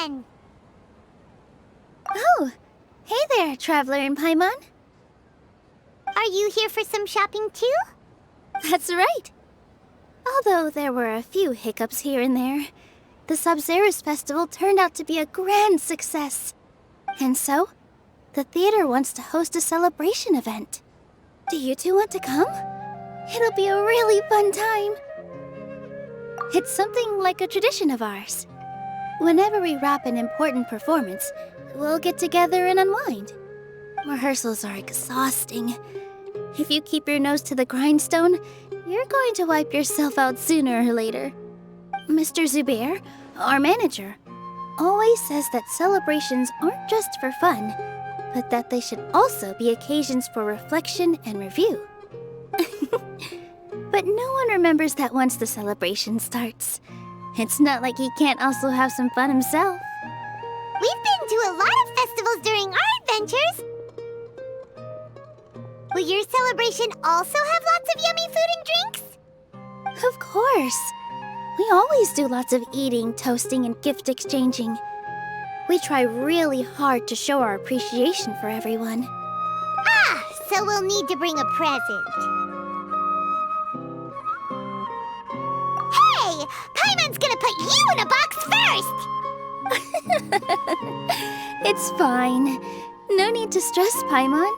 then. Oh, hey there, Traveler in Paimon. Are you here for some shopping too? That's right. Although there were a few hiccups here and there, the Sub-Zerus Festival turned out to be a grand success. And so, the theater wants to host a celebration event. Do you two want to come? It'll be a really fun time. It's something like a tradition of ours. Whenever we wrap an important performance, we'll get together and unwind. Rehearsals are exhausting. If you keep your nose to the grindstone, you're going to wipe yourself out sooner or later. Mr. Zubair, our manager, always says that celebrations aren't just for fun, but that they should also be occasions for reflection and review. But no one remembers that once the celebration starts. It's not like he can't also have some fun himself. We've been to a lot of festivals during our adventures. Will your celebration also have lots of yummy food and drinks? Of course. We always do lots of eating, toasting, and gift exchanging. We try really hard to show our appreciation for everyone. Ah, so we'll need to bring a present. Hey! Paimon's gonna put you in a box first! It's fine. No need to stress, Paimon.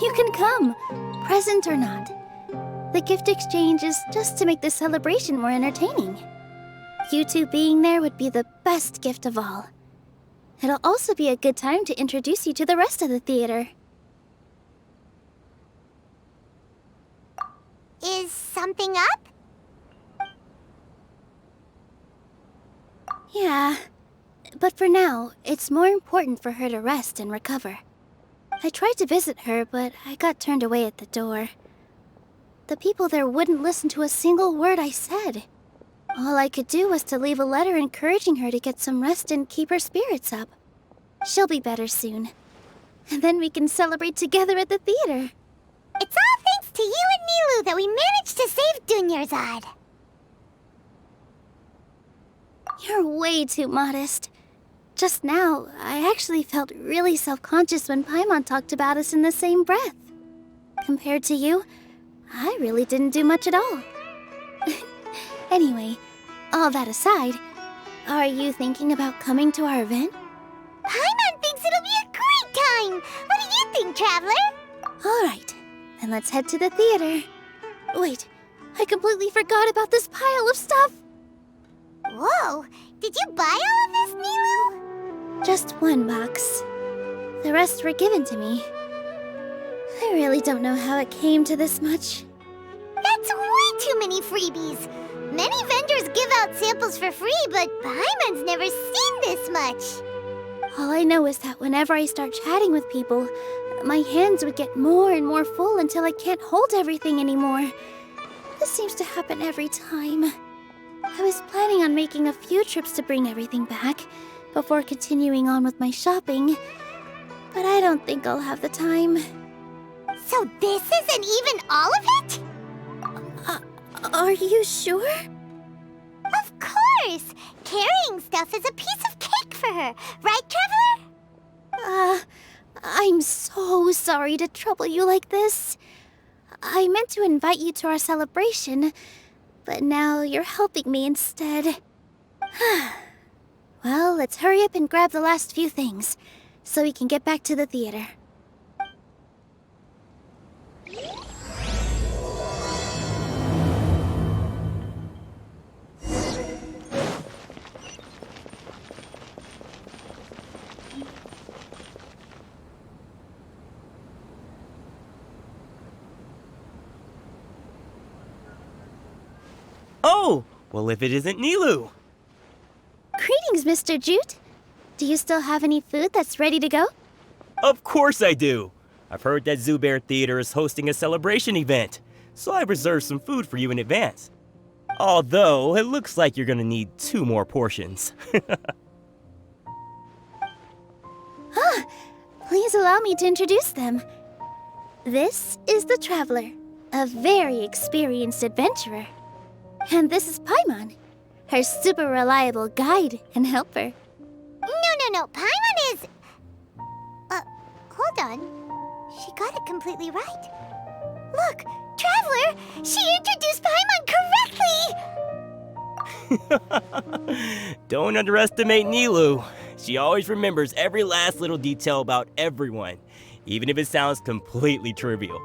You can come, present or not. The gift exchange is just to make the celebration more entertaining. You two being there would be the best gift of all. It'll also be a good time to introduce you to the rest of the theater. Is something up? Yeah, but for now, it's more important for her to rest and recover. I tried to visit her, but I got turned away at the door. The people there wouldn't listen to a single word I said. All I could do was to leave a letter encouraging her to get some rest and keep her spirits up. She'll be better soon. And then we can celebrate together at the theater. It's all thanks to you and Nilou that we managed to save Dunyarzad. You're way too modest. Just now, I actually felt really self-conscious when Paimon talked about us in the same breath. Compared to you, I really didn't do much at all. Anyway, all that aside, are you thinking about coming to our event? Paimon thinks it'll be a great time! What do you think, Traveler? All right, then let's head to the theater. Wait, I completely forgot about this pile of stuff! Whoa! Did you buy all of this, Nilou? Just one box. The rest were given to me. I really don't know how it came to this much. That's way too many freebies! Many vendors give out samples for free, but Paimon's never seen this much. All I know is that whenever I start chatting with people, my hands would get more and more full until I can't hold everything anymore. This seems to happen every time. I was planning on making a few trips to bring everything back before continuing on with my shopping, but I don't think I'll have the time. So this isn't even all of it? Are you sure? Of course! Carrying stuff is a piece of cake for her, right, Traveler? I'm so sorry to trouble you like this. I meant to invite you to our celebration, but now you're helping me instead. Well, let's hurry up and grab the last few things, so we can get back to the theater. Oh! Well, if it isn't Nilou! Greetings, Mr. Jute. Do you still have any food that's ready to go? Of course I do! I've heard that Zubair Theater is hosting a celebration event, so I reserved some food for you in advance. Although, it looks like you're gonna need 2 more portions. Please allow me to introduce them. This is the Traveler, a very experienced adventurer. And this is Paimon, her super reliable guide and helper. no. Paimon is... hold on. She got it completely right. Look, Traveler! She introduced Paimon correctly! Don't underestimate Nilou. She always remembers every last little detail about everyone, even if it sounds completely trivial.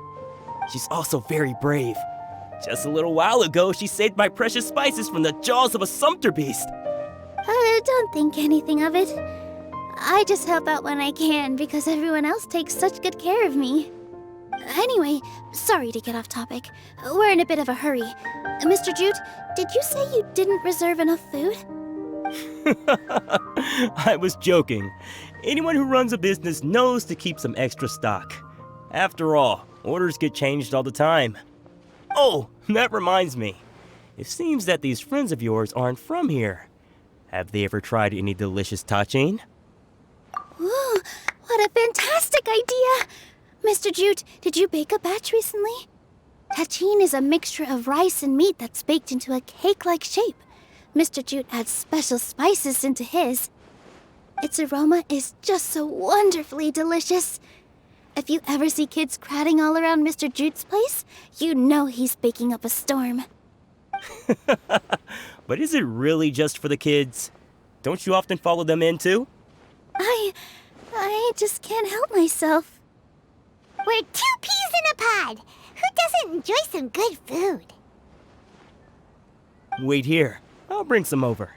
She's also very brave. Just a little while ago, she saved my precious spices from the jaws of a sumpter beast. Don't think anything of it. I just help out when I can because everyone else takes such good care of me. Anyway, sorry to get off topic. We're in a bit of a hurry. Mr. Jute, did you say you didn't reserve enough food? I was joking. Anyone who runs a business knows to keep some extra stock. After all, orders get changed all the time. Oh, that reminds me. It seems that these friends of yours aren't from here. Have they ever tried any delicious tachin? Ooh, what a fantastic idea! Mr. Jute, did you bake a batch recently? Tachin is a mixture of rice and meat that's baked into a cake-like shape. Mr. Jute adds special spices into his. Its aroma is just so wonderfully delicious. If you ever see kids crowding all around Mr. Jute's place, you know he's baking up a storm. But is it really just for the kids? Don't you often follow them in too? I just can't help myself. We're 2 peas in a pod! Who doesn't enjoy some good food? Wait here. I'll bring some over.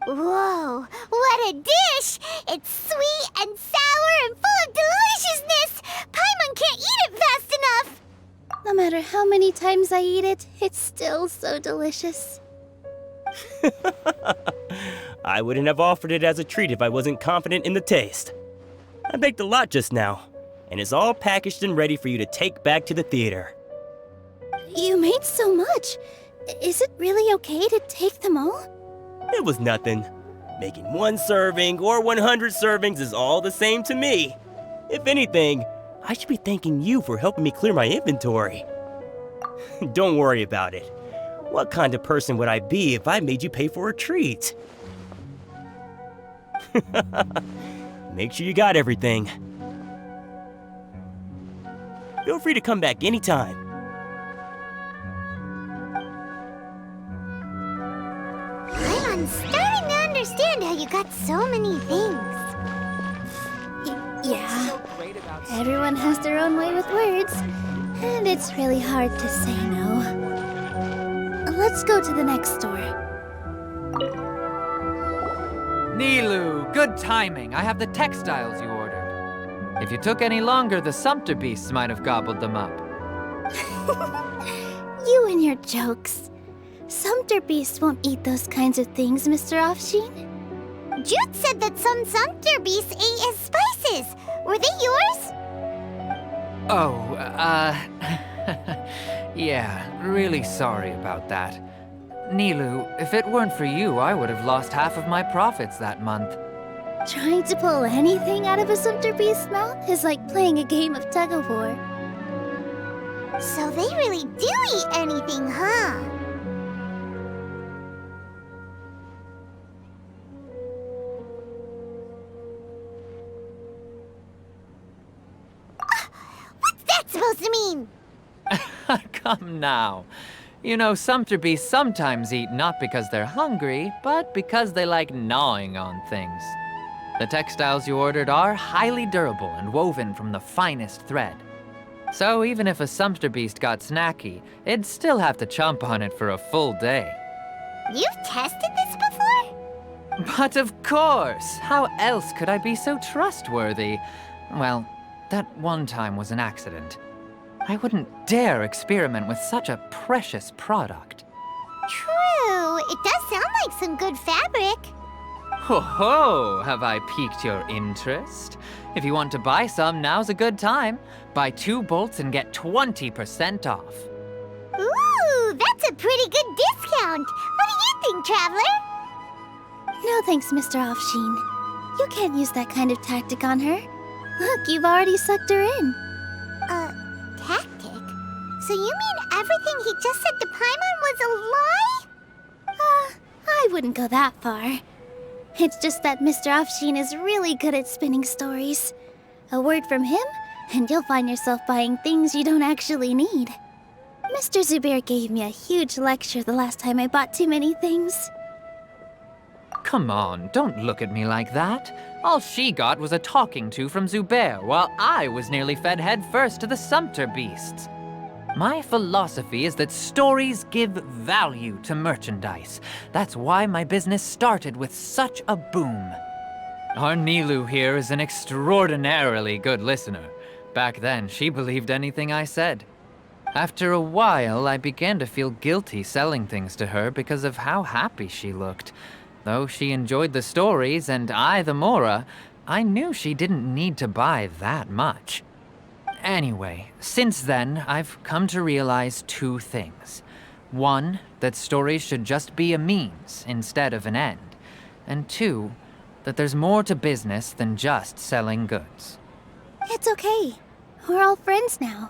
Whoa, what a dish! It's sweet and sour and full of deliciousness! Paimon can't eat it fast enough! No matter how many times I eat it, it's still so delicious. I wouldn't have offered it as a treat if I wasn't confident in the taste. I baked a lot just now, and it's all packaged and ready for you to take back to the theater. You made so much. Is it really okay to take them all? It was nothing. Making 1 serving or 100 servings is all the same to me. If anything, I should be thanking you for helping me clear my inventory. Don't worry about it. What kind of person would I be if I made you pay for a treat? Make sure you got everything. Feel free to come back anytime. I'm starting to understand how you got so many things. Yeah. Everyone has their own way with words, and it's really hard to say no. Let's go to the next door. Nilou, good timing. I have the textiles you ordered. If you took any longer, the sumpter beasts might have gobbled them up. You and your jokes. Sumpter beasts won't eat those kinds of things, Mr. Offsheen. Jute said that some sumpter beasts ate his spices. Were they yours? Oh, yeah, really sorry about that. Nilou, if it weren't for you, I would have lost half of my profits that month. Trying to pull anything out of a sumpter beast's mouth is like playing a game of tug-of-war. So they really do eat anything, huh? What's that supposed to mean? Come now. You know, sumpter beasts sometimes eat not because they're hungry, but because they like gnawing on things. The textiles you ordered are highly durable and woven from the finest thread. So even if a sumpter beast got snacky, it'd still have to chomp on it for a full day. You've tested this before? But of course! How else could I be so trustworthy? Well, that one time was an accident. I wouldn't dare experiment with such a precious product. True. It does sound like some good fabric. Ho ho! Have I piqued your interest? If you want to buy some, now's a good time. Buy 2 bolts and get 20% off. Ooh, that's a pretty good discount. What do you think, Traveler? No thanks, Mr. Offsheen. You can't use that kind of tactic on her. Look, you've already sucked her in. Tactic? So you mean everything he just said to Paimon was a lie? I wouldn't go that far. It's just that Mr. Afshin is really good at spinning stories. A word from him, and you'll find yourself buying things you don't actually need. Mr. Zubair gave me a huge lecture the last time I bought too many things. Come on, don't look at me like that. All she got was a talking to from Zubair, while I was nearly fed head first to the Sumpter beasts. My philosophy is that stories give value to merchandise. That's why my business started with such a boom. Our Nilou here is an extraordinarily good listener. Back then, she believed anything I said. After a while, I began to feel guilty selling things to her because of how happy she looked. Though she enjoyed the stories and I the Mora, I knew she didn't need to buy that much. Anyway, since then, I've come to realize two things. One, that stories should just be a means instead of an end. And two, that there's more to business than just selling goods. It's okay. We're all friends now.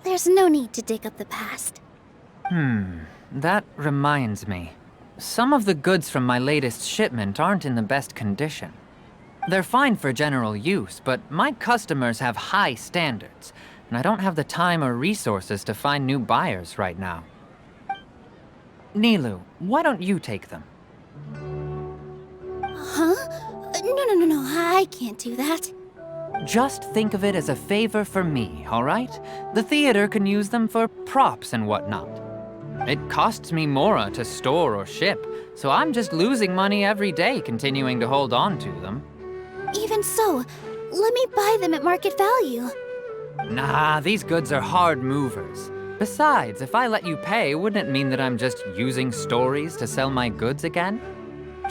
There's no need to dig up the past. That reminds me. Some of the goods from my latest shipment aren't in the best condition. They're fine for general use, but my customers have high standards, and I don't have the time or resources to find new buyers right now. Nilou, why don't you take them? Huh? No, I can't do that. Just think of it as a favor for me, all right? The theater can use them for props and whatnot. It costs me Mora to store or ship, so I'm just losing money every day continuing to hold on to them. Even so, let me buy them at market value. Nah, these goods are hard movers. Besides, if I let you pay, wouldn't it mean that I'm just using stories to sell my goods again?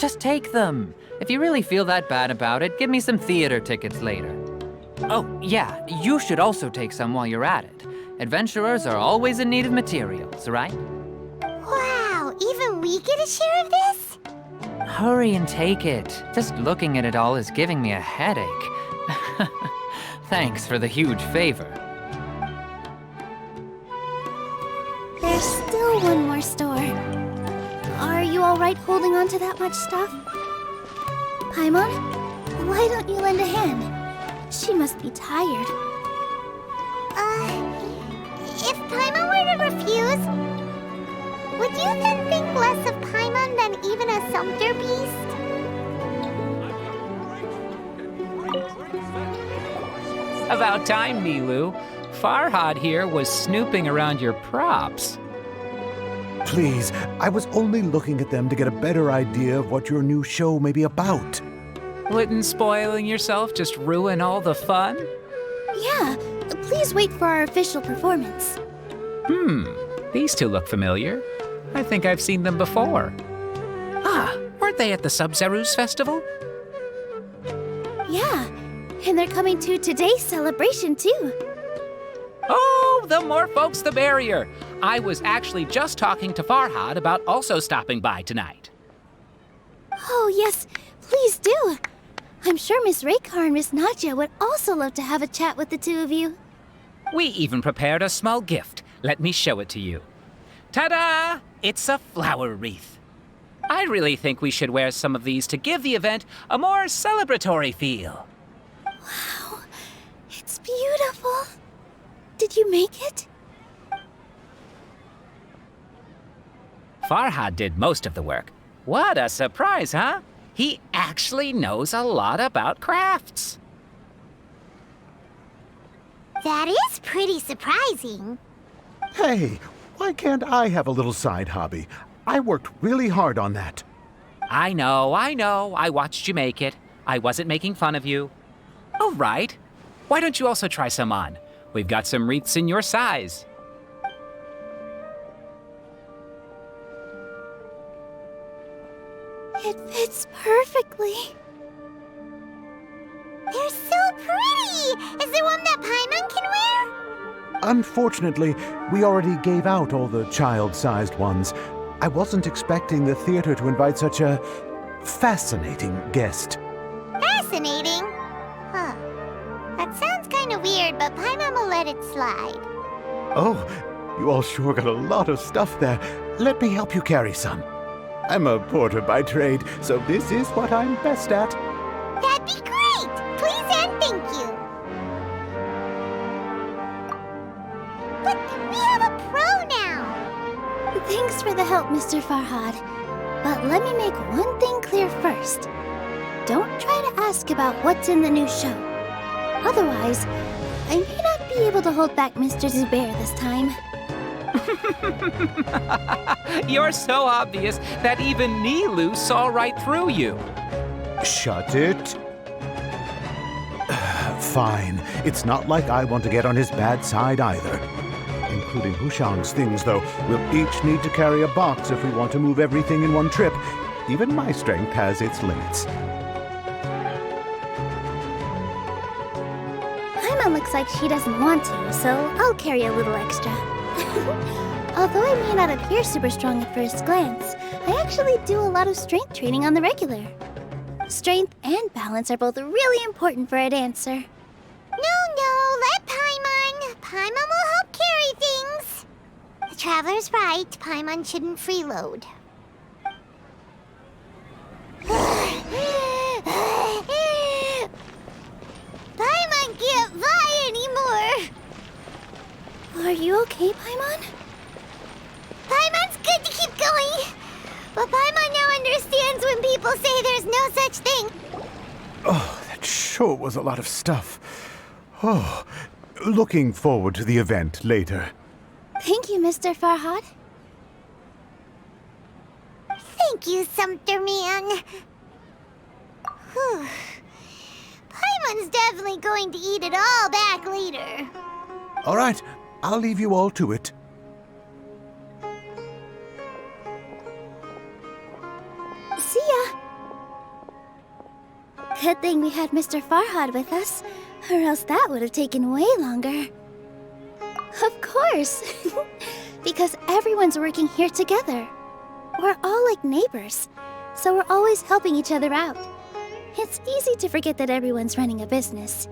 Just take them. If you really feel that bad about it, give me some theater tickets later. Oh, yeah, you should also take some while you're at it. Adventurers are always in need of materials, right? Wow, even we get a share of this? Hurry and take it. Just looking at it all is giving me a headache. Thanks for the huge favor. There's still one more store. Are you all right holding on to that much stuff? Paimon, why don't you lend a hand? She must be tired. If Paimon were to refuse, would you then think less of Paimon than even a Sumpter beast? About time, Nilou. Farhad here was snooping around your props. Please, I was only looking at them to get a better idea of what your new show may be about. Wouldn't spoiling yourself just ruin all the fun? Yeah, please wait for our official performance. These two look familiar. I think I've seen them before. Ah, weren't they at the Sub-Zerus festival? Yeah, and they're coming to today's celebration too. Oh, the more folks the merrier. I was actually just talking to Farhad about also stopping by tonight. Oh yes, please do. I'm sure Miss Raykar and Miss Nadja would also love to have a chat with the two of you. We even prepared a small gift. Let me show it to you. Ta-da! It's a flower wreath. I really think we should wear some of these to give the event a more celebratory feel. Wow, it's beautiful. Did you make it? Farhad did most of the work. What a surprise, huh? He actually knows a lot about crafts. That is pretty surprising. Hey, why can't I have a little side hobby? I worked really hard on that. I know. I watched you make it. I wasn't making fun of you. All right. Why don't you also try some on? We've got some wreaths in your size. It fits perfectly. They're so pretty! Is there one that Paimon can wear? Unfortunately, we already gave out all the child-sized ones. I wasn't expecting the theater to invite such a fascinating guest. Fascinating? Huh. That sounds kind of weird, but Paimon will let it slide. Oh, You all sure got a lot of stuff there. Let me help you carry some. I'm a porter by trade, so this is what I'm best at. That'd be great! Please and thank you. But we have a pro now. Thanks for the help, Mr. Farhad. But let me make one thing clear first. Don't try to ask about what's in the new show. Otherwise, I may not be able to hold back Mr. Zubair this time. You're so obvious that even Nilou saw right through you. Shut it. Fine. It's not like I want to get on his bad side either. Including Hushang's things, though, we'll each need to carry a box if we want to move everything in one trip. Even my strength has its limits. Paimon looks like she doesn't want to, so I'll carry a little extra. Although I may not appear super strong at first glance, I actually do a lot of strength training on the regular. Strength and balance are both really important for a dancer. No, let Paimon. Paimon will help carry things. The Traveler's right. Paimon shouldn't freeload. Paimon can't fly anymore. Are you okay, Paimon? Paimon's good to keep going. But Paimon now understands when people say there's no such thing. Oh, that sure was a lot of stuff. Oh, looking forward to the event later. Thank you, Mr. Farhad. Thank you, Sumpter Man. Whew. Paimon's definitely going to eat it all back later. All right, I'll leave you all to it. See ya! Good thing we had Mr. Farhad with us, or else that would have taken way longer. Of course! Because everyone's working here together. We're all like neighbors, so we're always helping each other out. It's easy to forget that everyone's running a business.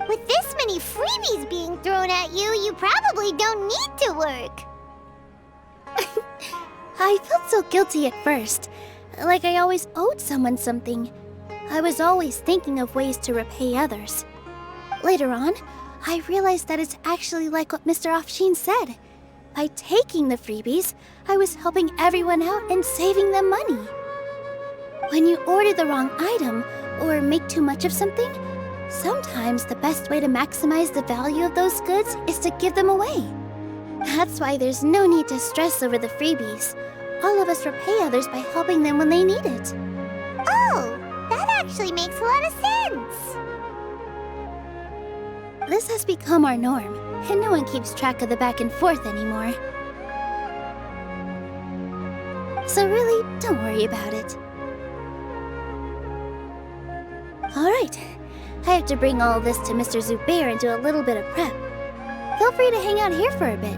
With this many freebies being thrown at you, you probably don't need to work. I felt so guilty at first, like I always owed someone something. I was always thinking of ways to repay others. Later on, I realized that it's actually like what Mr. Afshin said. By taking the freebies, I was helping everyone out and saving them money. When you order the wrong item or make too much of something, sometimes the best way to maximize the value of those goods is to give them away. That's why there's no need to stress over the freebies. All of us repay others by helping them when they need it. Oh, that actually makes a lot of sense. This has become our norm, and no one keeps track of the back and forth anymore. So really, don't worry about it. Alright, I have to bring all this to Mr. Zubair and do a little bit of prep. Feel free to hang out here for a bit.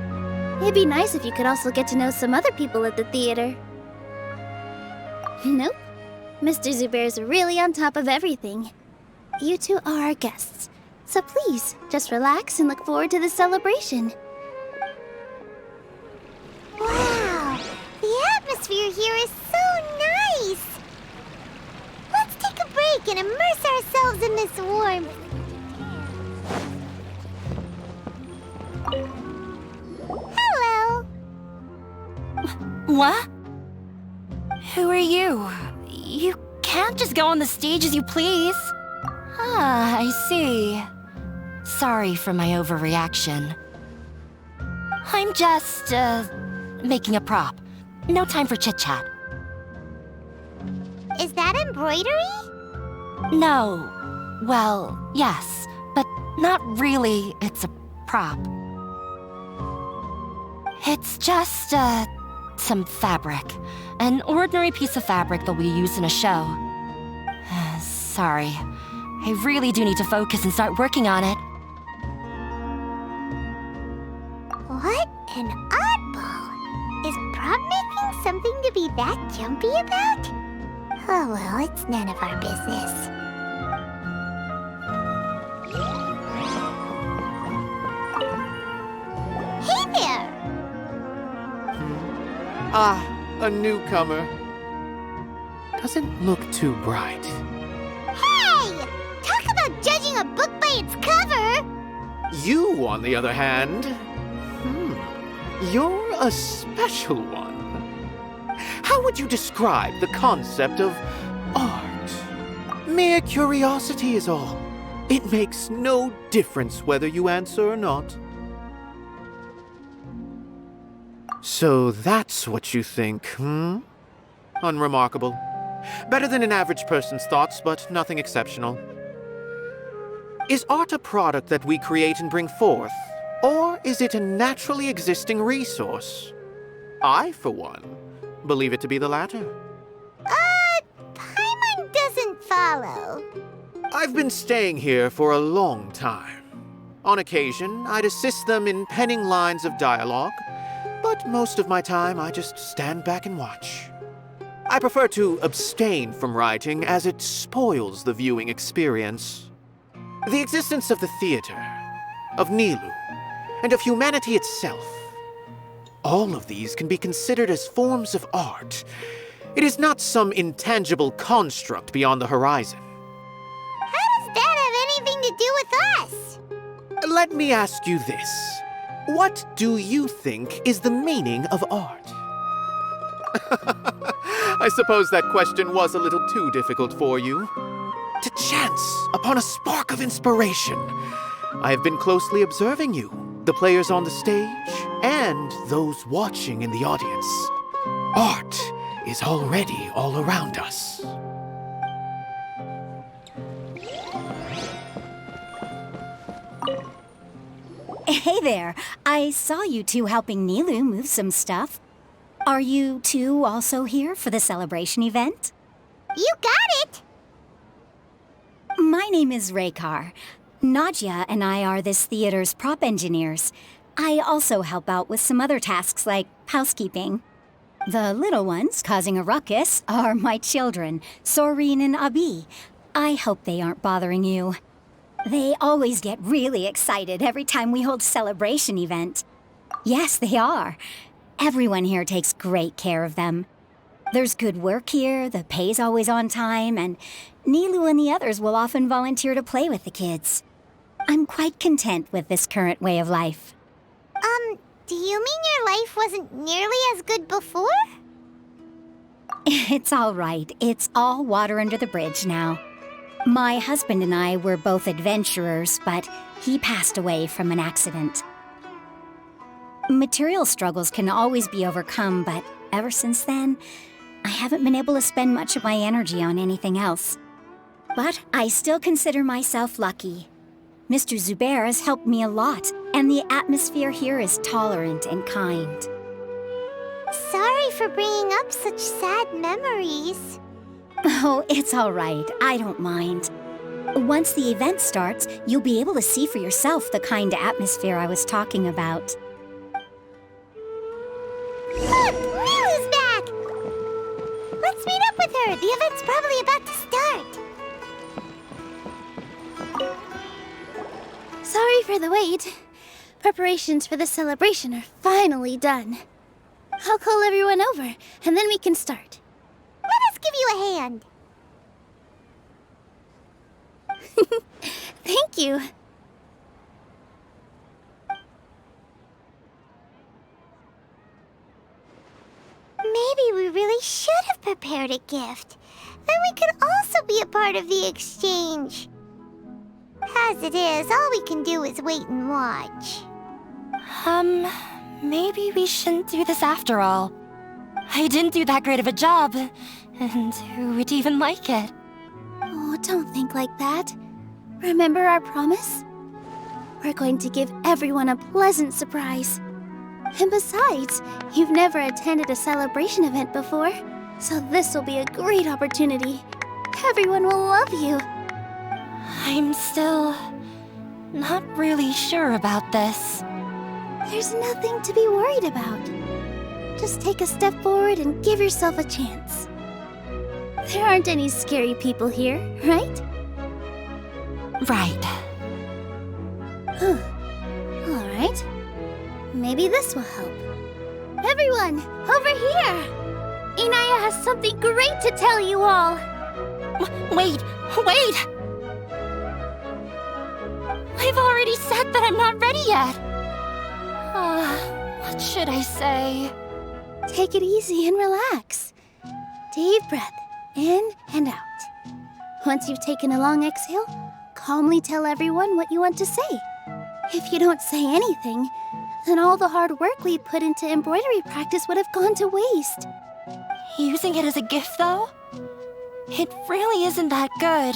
It'd be nice if you could also get to know some other people at the theater. Nope. Mr. Zubair's really on top of everything. You two are our guests, so please, just relax and look forward to the celebration. Wow, the atmosphere here is so nice. Let's take a break and immerse ourselves in this warmth. Hello. What? Who are you? You can't just go on the stage as you please. Ah, I see. Sorry for my overreaction. I'm just, making a prop. No time for chit-chat. Is that embroidery? No. Well, yes, but not really. It's a prop. It's just, some fabric. An ordinary piece of fabric that we use in a show. Sorry. I really do need to focus and start working on it. What an oddball. Is prop making something to be that jumpy about? Oh well, it's none of our business. Hey there! Ah, a newcomer. Doesn't look too bright. Hey! Talk about judging a book by its cover! You, on the other hand, you're a special one. How would you describe the concept of art? Mere curiosity is all. It makes no difference whether you answer or not. So that's what you think, Unremarkable. Better than an average person's thoughts, but nothing exceptional. Is art a product that we create and bring forth, or is it a naturally existing resource? I, for one, believe it to be the latter. Paimon doesn't follow. I've been staying here for a long time. On occasion, I'd assist them in penning lines of dialogue, but most of my time I just stand back and watch. I prefer to abstain from writing as it spoils the viewing experience. The existence of the theater, of Nilou, and of humanity itself, all of these can be considered as forms of art. It is not some intangible construct beyond the horizon. How does that have anything to do with us? Let me ask you this. What do you think is the meaning of art? I suppose that question was a little too difficult for you. To chance upon a spark of inspiration. I have been closely observing you, the players on the stage, and those watching in the audience. Art is already all around us. Hey there. I saw you two helping Nilou move some stuff. Are you two also here for the celebration event? You got it! My name is Raykar. Nadia and I are this theater's prop engineers. I also help out with some other tasks like housekeeping. The little ones causing a ruckus are my children, Soreen and Abi. I hope they aren't bothering you. They always get really excited every time we hold a celebration event. Yes, they are. Everyone here takes great care of them. There's good work here, the pay's always on time, and Nilou and the others will often volunteer to play with the kids. I'm quite content with this current way of life. Do you mean your life wasn't nearly as good before? It's all right. It's all water under the bridge now. My husband and I were both adventurers, but he passed away from an accident. Material struggles can always be overcome, but ever since then, I haven't been able to spend much of my energy on anything else. But I still consider myself lucky. Mr. Zubair has helped me a lot, and the atmosphere here is tolerant and kind. Sorry for bringing up such sad memories. Oh, it's all right. I don't mind. Once the event starts, you'll be able to see for yourself the kind of atmosphere I was talking about. Look! Nilou's back! Let's meet up with her. The event's probably about to start. Sorry for the wait. Preparations for the celebration are finally done. I'll call everyone over, and then we can start. Let us give you a hand. Thank you. Maybe we really should have prepared a gift. Then we could also be a part of the exchange. As it is, all we can do is wait and watch. Maybe we shouldn't do this after all. I didn't do that great of a job, and who would even like it? Oh, don't think like that. Remember our promise? We're going to give everyone a pleasant surprise. And besides, you've never attended a celebration event before, so this will be a great opportunity. Everyone will love you. I'm still not really sure about this. There's nothing to be worried about. Just take a step forward and give yourself a chance. There aren't any scary people here, right? Right. All right. Maybe this will help. Everyone Everyone, over here! Inaya has something great to tell you all! Wait! I've already said that I'm not ready yet. What should I say? Take it easy and relax. Deep breath, in and out. Once you've taken a long exhale, calmly tell everyone what you want to say. If you don't say anything, then all the hard work we put into embroidery practice would have gone to waste. Using it as a gift, though? It really isn't that good.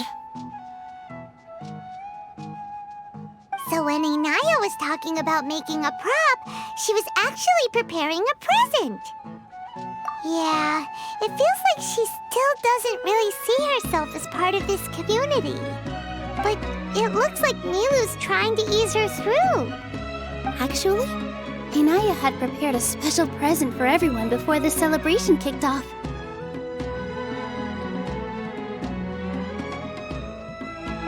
So when Inaya was talking about making a prop, she was actually preparing a present. Yeah, it feels like she still doesn't really see herself as part of this community. But it looks like Nilou's trying to ease her through. Actually, Inaya had prepared a special present for everyone before the celebration kicked off.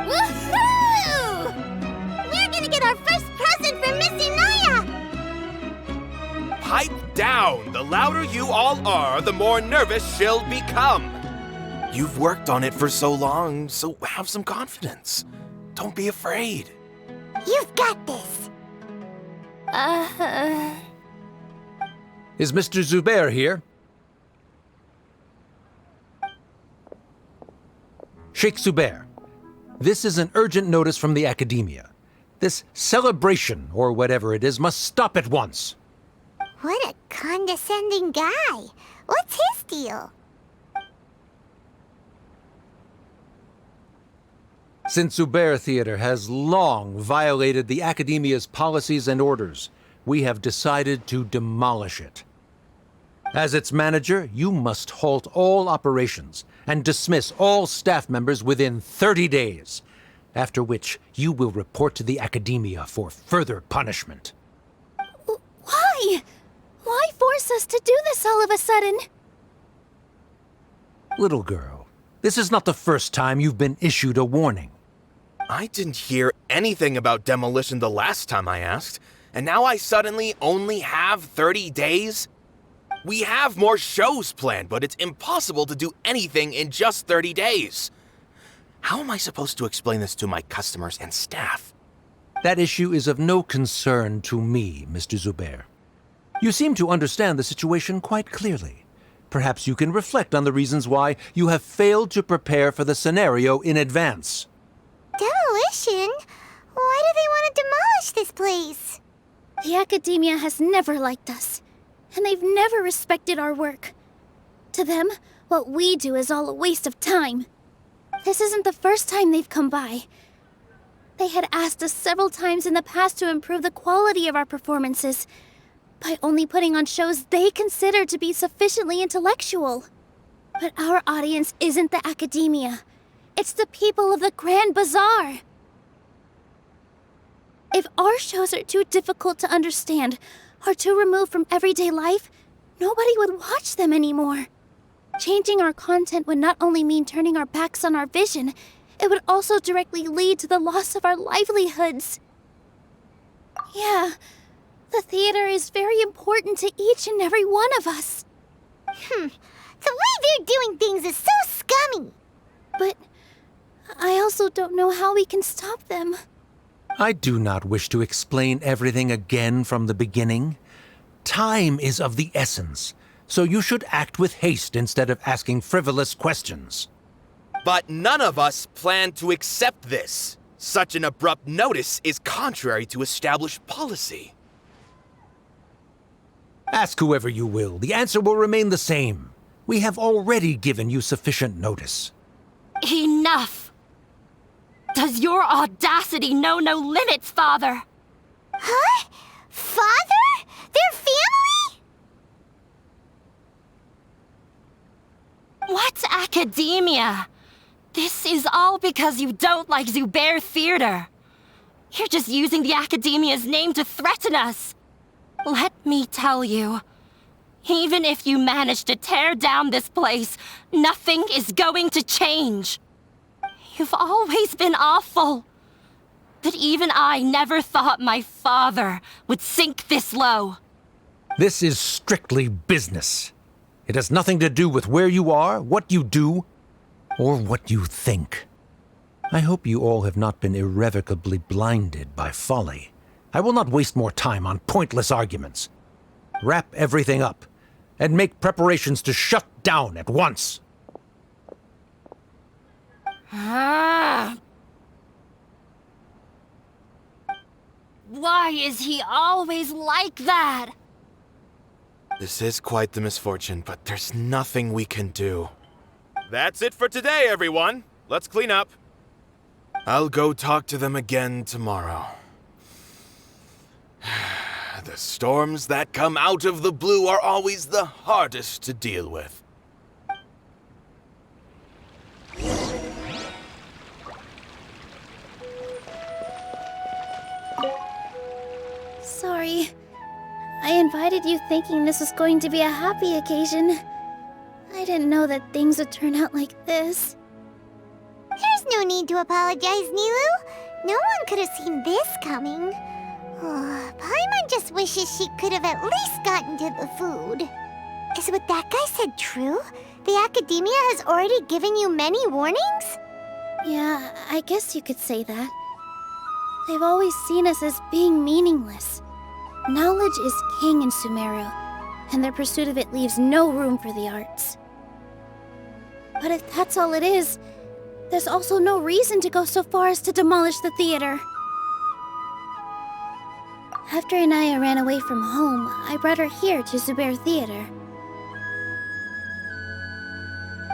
Woohoo! We're gonna get our first present from Miss Inaya! Pipe down! The louder you all are, the more nervous she'll become. You've worked on it for so long, so have some confidence. Don't be afraid. You've got this. Is Mr. Zubair here? Sheikh Zubair, this is an urgent notice from the Academia. This celebration, or whatever it is, must stop at once. What a condescending guy. What's his deal? Since Zubair Theater has long violated the Academia's policies and orders, we have decided to demolish it. As its manager, you must halt all operations and dismiss all staff members within 30 days, after which you will report to the Academia for further punishment. Why? Why force us to do this all of a sudden? Little girl, this is not the first time you've been issued a warning. I didn't hear anything about demolition the last time I asked, and now I suddenly only have 30 days? We have more shows planned, but it's impossible to do anything in just 30 days. How am I supposed to explain this to my customers and staff? That issue is of no concern to me, Mr. Zubair. You seem to understand the situation quite clearly. Perhaps you can reflect on the reasons why you have failed to prepare for the scenario in advance. Demolition? Why do they want to demolish this place? The Academia has never liked us, and they've never respected our work. To them, what we do is all a waste of time. This isn't the first time they've come by. They had asked us several times in the past to improve the quality of our performances by only putting on shows they consider to be sufficiently intellectual. But our audience isn't the Academia. It's the people of the Grand Bazaar. If our shows are too difficult to understand or too removed from everyday life, nobody would watch them anymore. Changing our content would not only mean turning our backs on our vision, it would also directly lead to the loss of our livelihoods. Yeah, the theater is very important to each and every one of us. The way they're doing things is so scummy. But I also don't know how we can stop them. I do not wish to explain everything again from the beginning. Time is of the essence, so you should act with haste instead of asking frivolous questions. But none of us plan to accept this. Such an abrupt notice is contrary to established policy. Ask whoever you will, the answer will remain the same. We have already given you sufficient notice. Enough! Does your audacity know no limits, Father? Huh? Father? Their family? What academia? This is all because you don't like Zubair Theater. You're just using the Academia's name to threaten us. Let me tell you, even if you manage to tear down this place, nothing is going to change. You've always been awful. But even I never thought my father would sink this low. This is strictly business. It has nothing to do with where you are, what you do, or what you think. I hope you all have not been irrevocably blinded by folly. I will not waste more time on pointless arguments. Wrap everything up, and make preparations to shut down at once. Ah. Why is he always like that? This is quite the misfortune, but there's nothing we can do. That's it for today, everyone. Let's clean up. I'll go talk to them again tomorrow. The storms that come out of the blue are always the hardest to deal with. Sorry. I invited you thinking this was going to be a happy occasion. I didn't know that things would turn out like this. There's no need to apologize, Nilou. No one could have seen this coming. Oh, Paimon just wishes she could have at least gotten to the food. Is what that guy said true? The Academia has already given you many warnings? Yeah, I guess you could say that. They've always seen us as being meaningless. Knowledge is king in Sumeru, and their pursuit of it leaves no room for the arts. But if that's all it is, there's also no reason to go so far as to demolish the theater. After Inaya ran away from home, I brought her here to Zubair Theater.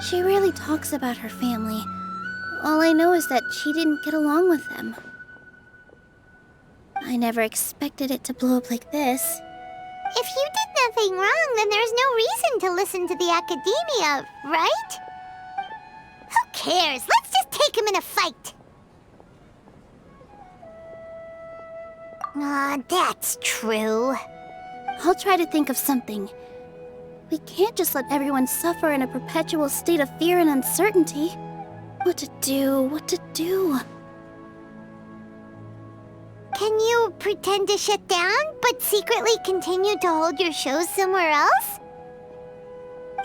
She rarely talks about her family. All I know is that she didn't get along with them. I never expected it to blow up like this. If you did nothing wrong, then there's no reason to listen to the Academia, right? Who cares? Let's just take him in a fight. Aw, that's true. I'll try to think of something. We can't just let everyone suffer in a perpetual state of fear and uncertainty. What to do? Can you pretend to shut down, but secretly continue to hold your shows somewhere else?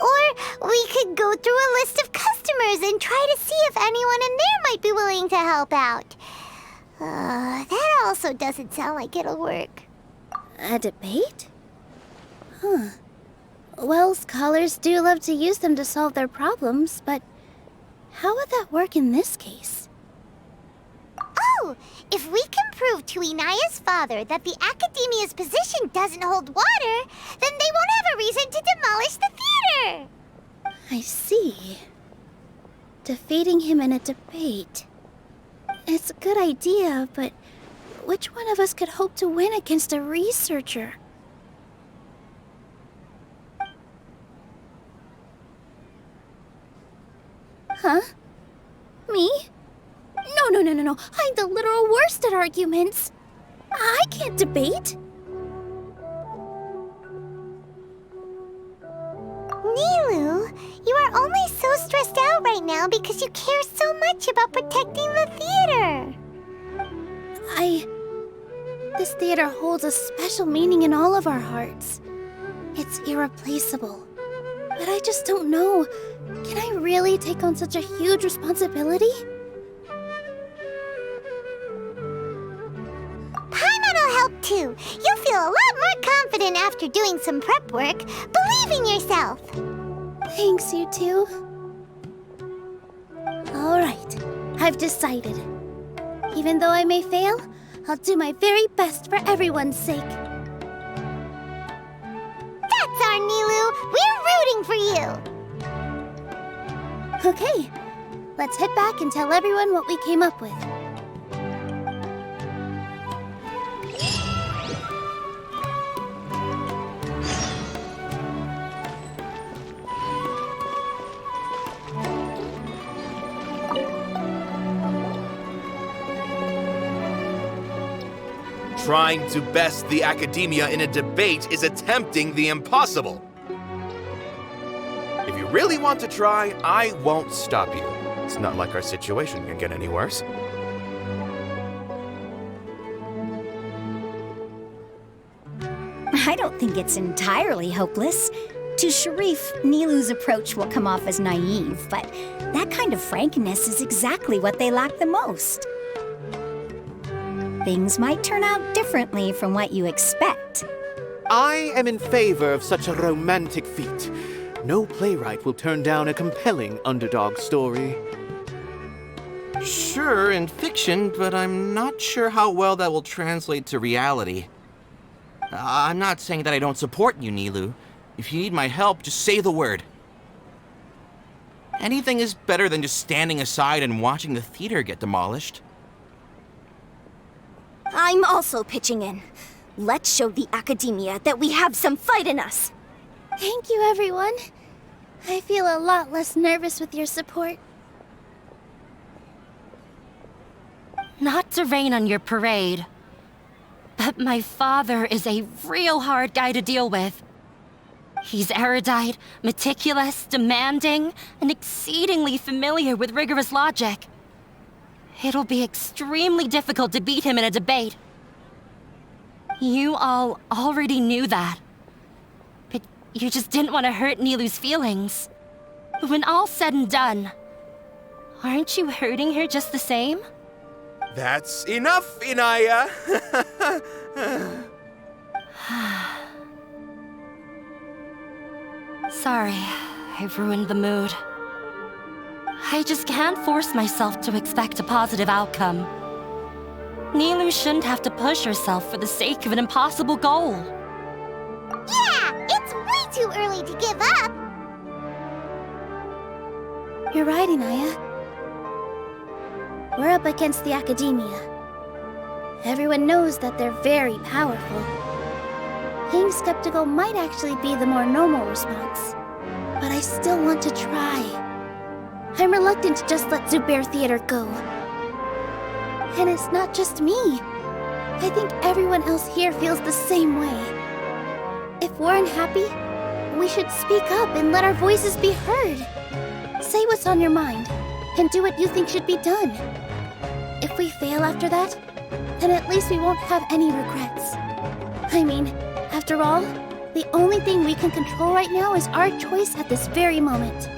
Or we could go through a list of customers and try to see if anyone in there might be willing to help out. That also doesn't sound like it'll work. A debate? Huh. Well, scholars do love to use them to solve their problems, but how would that work in this case? Oh, if we can prove to Inaya's father that the Academia's position doesn't hold water, then they won't have a reason to demolish the theater! I see. Defeating him in a debate. It's a good idea, but which one of us could hope to win against a researcher? Huh? Me? No. I'm the literal worst at arguments. I can't debate. Nilou, you are only so stressed out right now because you care so much about protecting the theater. This theater holds a special meaning in all of our hearts. It's irreplaceable. But I just don't know. Can I really take on such a huge responsibility? Paimon will help too. You'll feel a lot more confident after doing some prep work. Believe in yourself. Thanks, you two. All right, I've decided. Even though I may fail, I'll do my very best for everyone's sake. That's our Nilou. We're rooting for you. Okay, let's head back and tell everyone what we came up with. Trying to best the Academia in a debate is attempting the impossible. If you really want to try, I won't stop you. It's not like our situation can get any worse. I don't think it's entirely hopeless. To Sharif, Nilou's approach will come off as naive, but that kind of frankness is exactly what they lack the most. Things might turn out differently from what you expect. I am in favor of such a romantic feat. No playwright will turn down a compelling underdog story. Sure, in fiction, but I'm not sure how well that will translate to reality. I'm not saying that I don't support you, Nilou. If you need my help, just say the word. Anything is better than just standing aside and watching the theater get demolished. I'm also pitching in. Let's show the Academia that we have some fight in us. Thank you, everyone. I feel a lot less nervous with your support. Not to rain on your parade, but my father is a real hard guy to deal with. He's erudite, meticulous, demanding, and exceedingly familiar with rigorous logic. It'll be extremely difficult to beat him in a debate. You all already knew that. But you just didn't want to hurt Nilou's feelings. But when all's said and done, aren't you hurting her just the same? That's enough, Inaya! Sorry, I've ruined the mood. I just can't force myself to expect a positive outcome. Nilou shouldn't have to push herself for the sake of an impossible goal. Yeah, it's way too early to give up. You're right, Inaya. We're up against the Academia. Everyone knows that they're very powerful. Being skeptical might actually be the more normal response. But I still want to try. I'm reluctant to just let Zubair Theater go. And it's not just me. I think everyone else here feels the same way. If we're unhappy, we should speak up and let our voices be heard. Say what's on your mind, and do what you think should be done. If we fail after that, then at least we won't have any regrets. I mean, after all, the only thing we can control right now is our choice at this very moment.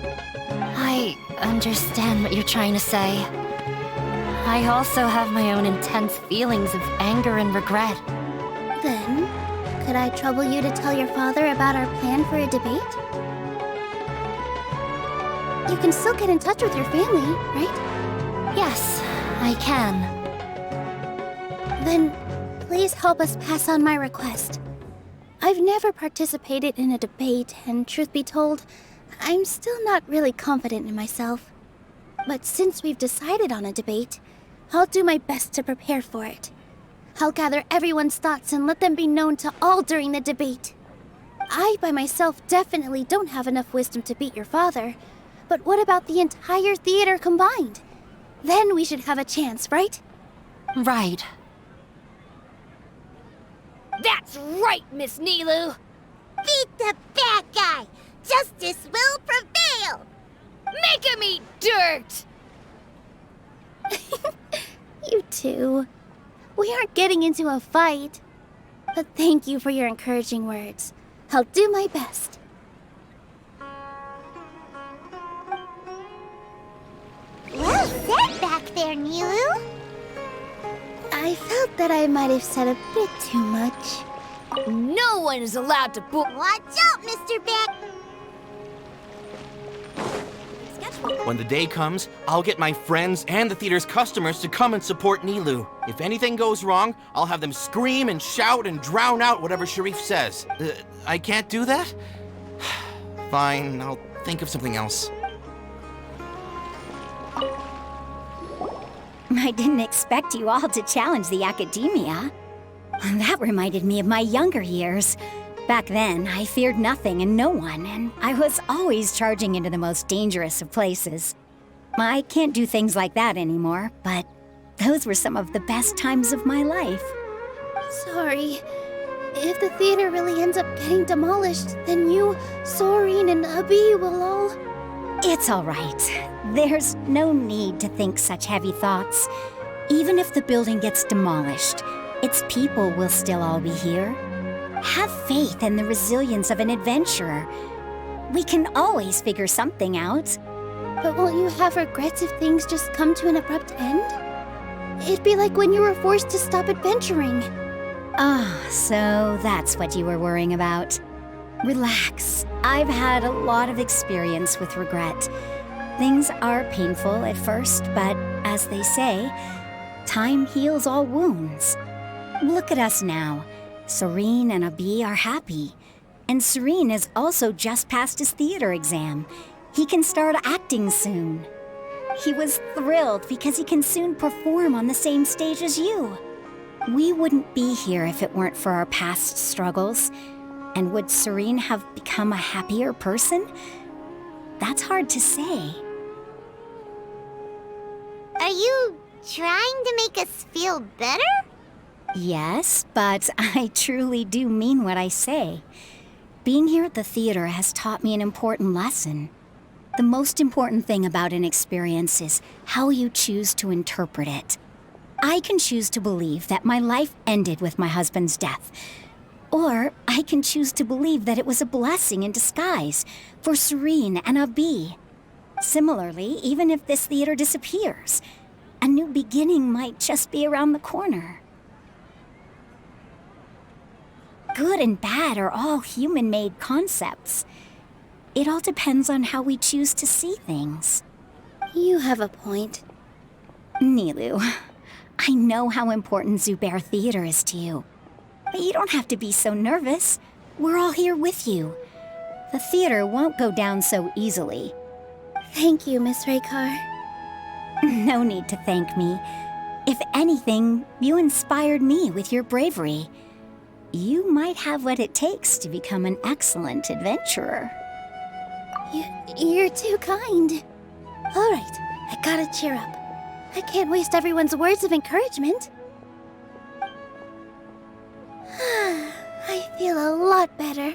I understand what you're trying to say. I also have my own intense feelings of anger and regret. Then, could I trouble you to tell your father about our plan for a debate? You can still get in touch with your family, right? Yes, I can. Then, please help us pass on my request. I've never participated in a debate, and truth be told, I'm still not really confident in myself. But since we've decided on a debate, I'll do my best to prepare for it. I'll gather everyone's thoughts and let them be known to all during the debate. I, by myself, definitely don't have enough wisdom to beat your father. But what about the entire theater combined? Then we should have a chance, right? Right. That's right, Miss Nilou! Beat the bad guy. Justice will prevail. Make him eat dirt! You two. We aren't getting into a fight. But thank you for your encouraging words. I'll do my best. Well said back there, Nilou. I felt that I might have said a bit too much. No one is allowed to Watch out, Mr. Beck. When the day comes, I'll get my friends and the theater's customers to come and support Nilou. If anything goes wrong, I'll have them scream and shout and drown out whatever Sharif says. I can't do that? Fine, I'll think of something else. I didn't expect you all to challenge the Academia. That reminded me of my younger years. Back then, I feared nothing and no one, and I was always charging into the most dangerous of places. I can't do things like that anymore, but those were some of the best times of my life. Sorry. If the theater really ends up getting demolished, then you, Soren, and Abi will all... It's all right. There's no need to think such heavy thoughts. Even if the building gets demolished, its people will still all be here. Have faith in the resilience of an adventurer. We can always figure something out. But won't you have regrets if things just come to an abrupt end? It'd be like when you were forced to stop adventuring. Ah, so that's what you were worrying about. Relax. I've had a lot of experience with regret. Things are painful at first, but as they say, time heals all wounds. Look at us now. Serene and Abi are happy. And Serene has also just passed his theater exam. He can start acting soon. He was thrilled because he can soon perform on the same stage as you. We wouldn't be here if it weren't for our past struggles. And would Serene have become a happier person? That's hard to say. Are you trying to make us feel better? Yes, but I truly do mean what I say. Being here at the theater has taught me an important lesson. The most important thing about an experience is how you choose to interpret it. I can choose to believe that my life ended with my husband's death. Or I can choose to believe that it was a blessing in disguise for Serene and Abi. Similarly, even if this theater disappears, a new beginning might just be around the corner. Good and bad are all human-made concepts. It all depends on how we choose to see things. You have a point. Nilou, I know how important Zubair Theater is to you. But you don't have to be so nervous. We're all here with you. The theater won't go down so easily. Thank you, Miss Raykar. No need to thank me. If anything, you inspired me with your bravery. You might have what it takes to become an excellent adventurer. You're too kind. All right, I gotta cheer up. I can't waste everyone's words of encouragement. I feel a lot better.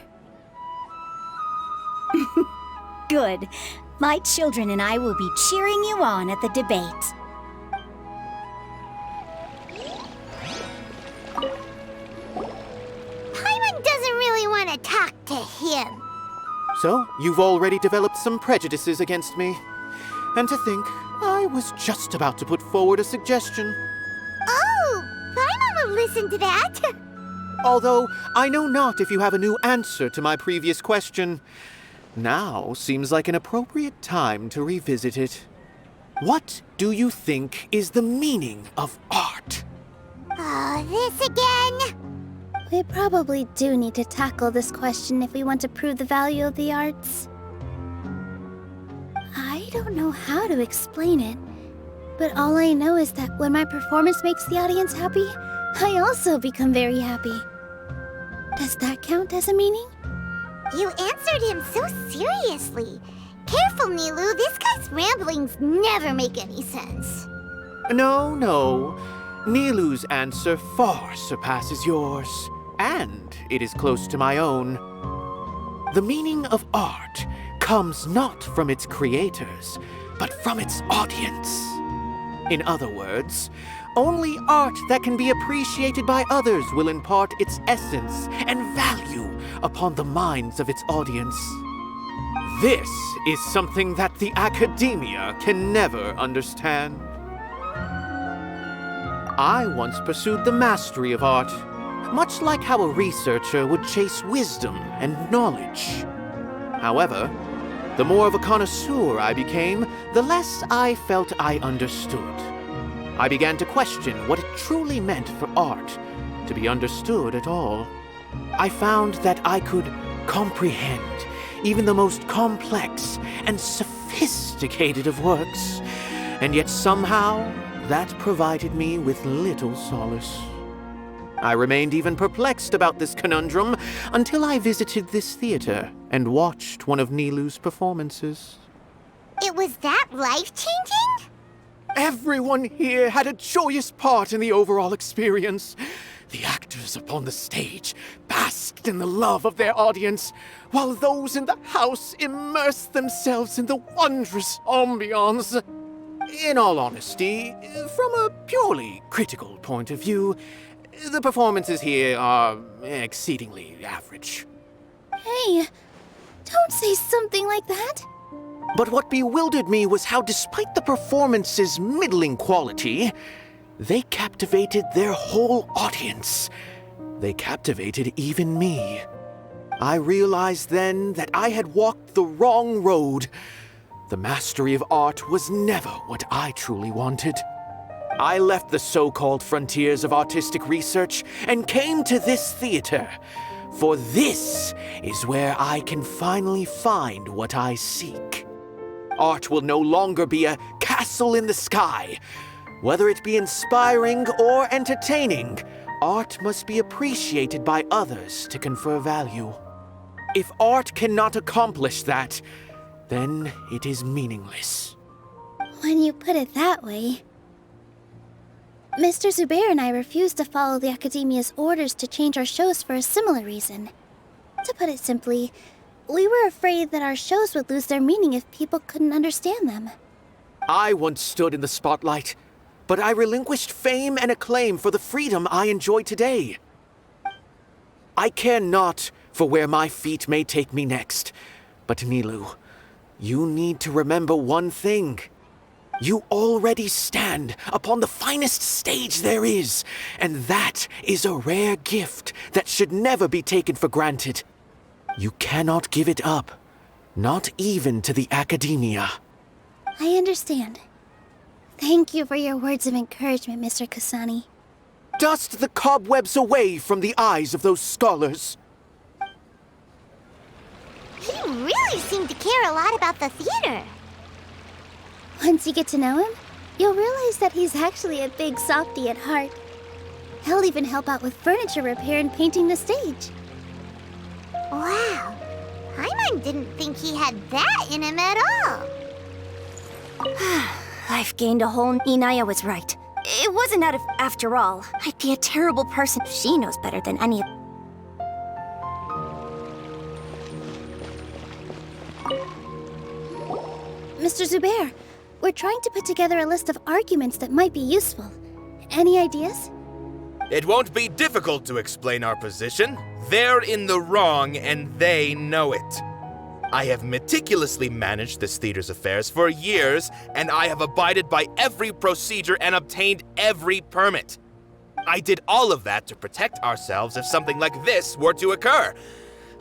Good. My children and I will be cheering you on at the debate. Paimon doesn't really want to talk to him. So, you've already developed some prejudices against me. And to think, I was just about to put forward a suggestion. Oh, Paimon will listen to that. Although, I know not if you have a new answer to my previous question. Now seems like an appropriate time to revisit it. What do you think is the meaning of art? Oh, this again? We probably do need to tackle this question if we want to prove the value of the arts. I don't know how to explain it, but all I know is that when my performance makes the audience happy, I also become very happy. Does that count as a meaning? You answered him so seriously. Careful, Nilou. This guy's ramblings never make any sense. No. Nilou's answer far surpasses yours, and it is close to my own. The meaning of art comes not from its creators, but from its audience. In other words, only art that can be appreciated by others will impart its essence and value upon the minds of its audience. This is something that the academia can never understand. I once pursued the mastery of art, much like how a researcher would chase wisdom and knowledge. However, the more of a connoisseur I became, the less I felt I understood. I began to question what it truly meant for art to be understood at all. I found that I could comprehend even the most complex and sophisticated of works, and yet somehow that provided me with little solace. I remained even perplexed about this conundrum until I visited this theater and watched one of Nilou's performances. It was that life-changing? Everyone here had a joyous part in the overall experience. The actors upon the stage basked in the love of their audience, while those in the house immersed themselves in the wondrous ambiance. In all honesty, from a purely critical point of view, The performances here are exceedingly average. Hey, don't say something like that. But what bewildered me was how, despite the performance's middling quality, they captivated their whole audience. They captivated even me. I realized then that I had walked the wrong road. The mastery of art was never what I truly wanted. I left the so-called frontiers of artistic research and came to this theater. For this is where I can finally find what I seek. Art will no longer be a castle in the sky. Whether it be inspiring or entertaining, art must be appreciated by others to confer value. If art cannot accomplish that, then it is meaningless. When you put it that way... Mr. Zubair and I refused to follow the Academia's orders to change our shows for a similar reason. To put it simply, we were afraid that our shows would lose their meaning if people couldn't understand them. I once stood in the spotlight, but I relinquished fame and acclaim for the freedom I enjoy today. I care not for where my feet may take me next, but Nilou, you need to remember one thing. You already stand upon the finest stage there is, and that is a rare gift that should never be taken for granted. You cannot give it up, not even to the Academia. I understand. Thank you for your words of encouragement, Mr. Kasani. Dust the cobwebs away from the eyes of those scholars. He really seemed to care a lot about the theater. Once you get to know him, you'll realize that he's actually a big softy at heart. He'll even help out with furniture repair and painting the stage. Wow. Paimon didn't think he had that in him at all. I've gained a whole... Inaya was right. It wasn't after all. I'd be a terrible person if she knows better than any of... Mr. Zubair, we're trying to put together a list of arguments that might be useful. Any ideas? It won't be difficult to explain our position. They're in the wrong, and they know it. I have meticulously managed this theater's affairs for years, and I have abided by every procedure and obtained every permit. I did all of that to protect ourselves if something like this were to occur.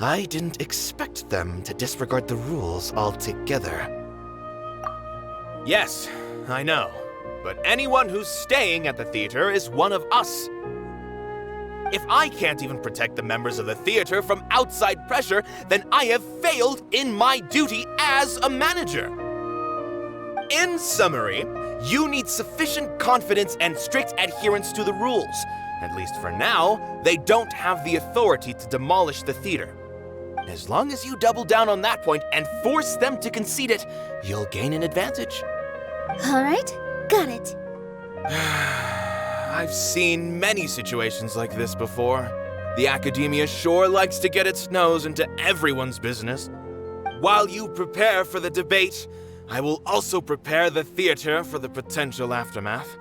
I didn't expect them to disregard the rules altogether. Yes, I know, but anyone who's staying at the theater is one of us. If I can't even protect the members of the theater from outside pressure, then I have failed in my duty as a manager. In summary, you need sufficient confidence and strict adherence to the rules. At least for now, they don't have the authority to demolish the theater. As long as you double down on that point and force them to concede it, you'll gain an advantage. All right, got it. I've seen many situations like this before. The Academia sure likes to get its nose into everyone's business. While you prepare for the debate, I will also prepare the theater for the potential aftermath.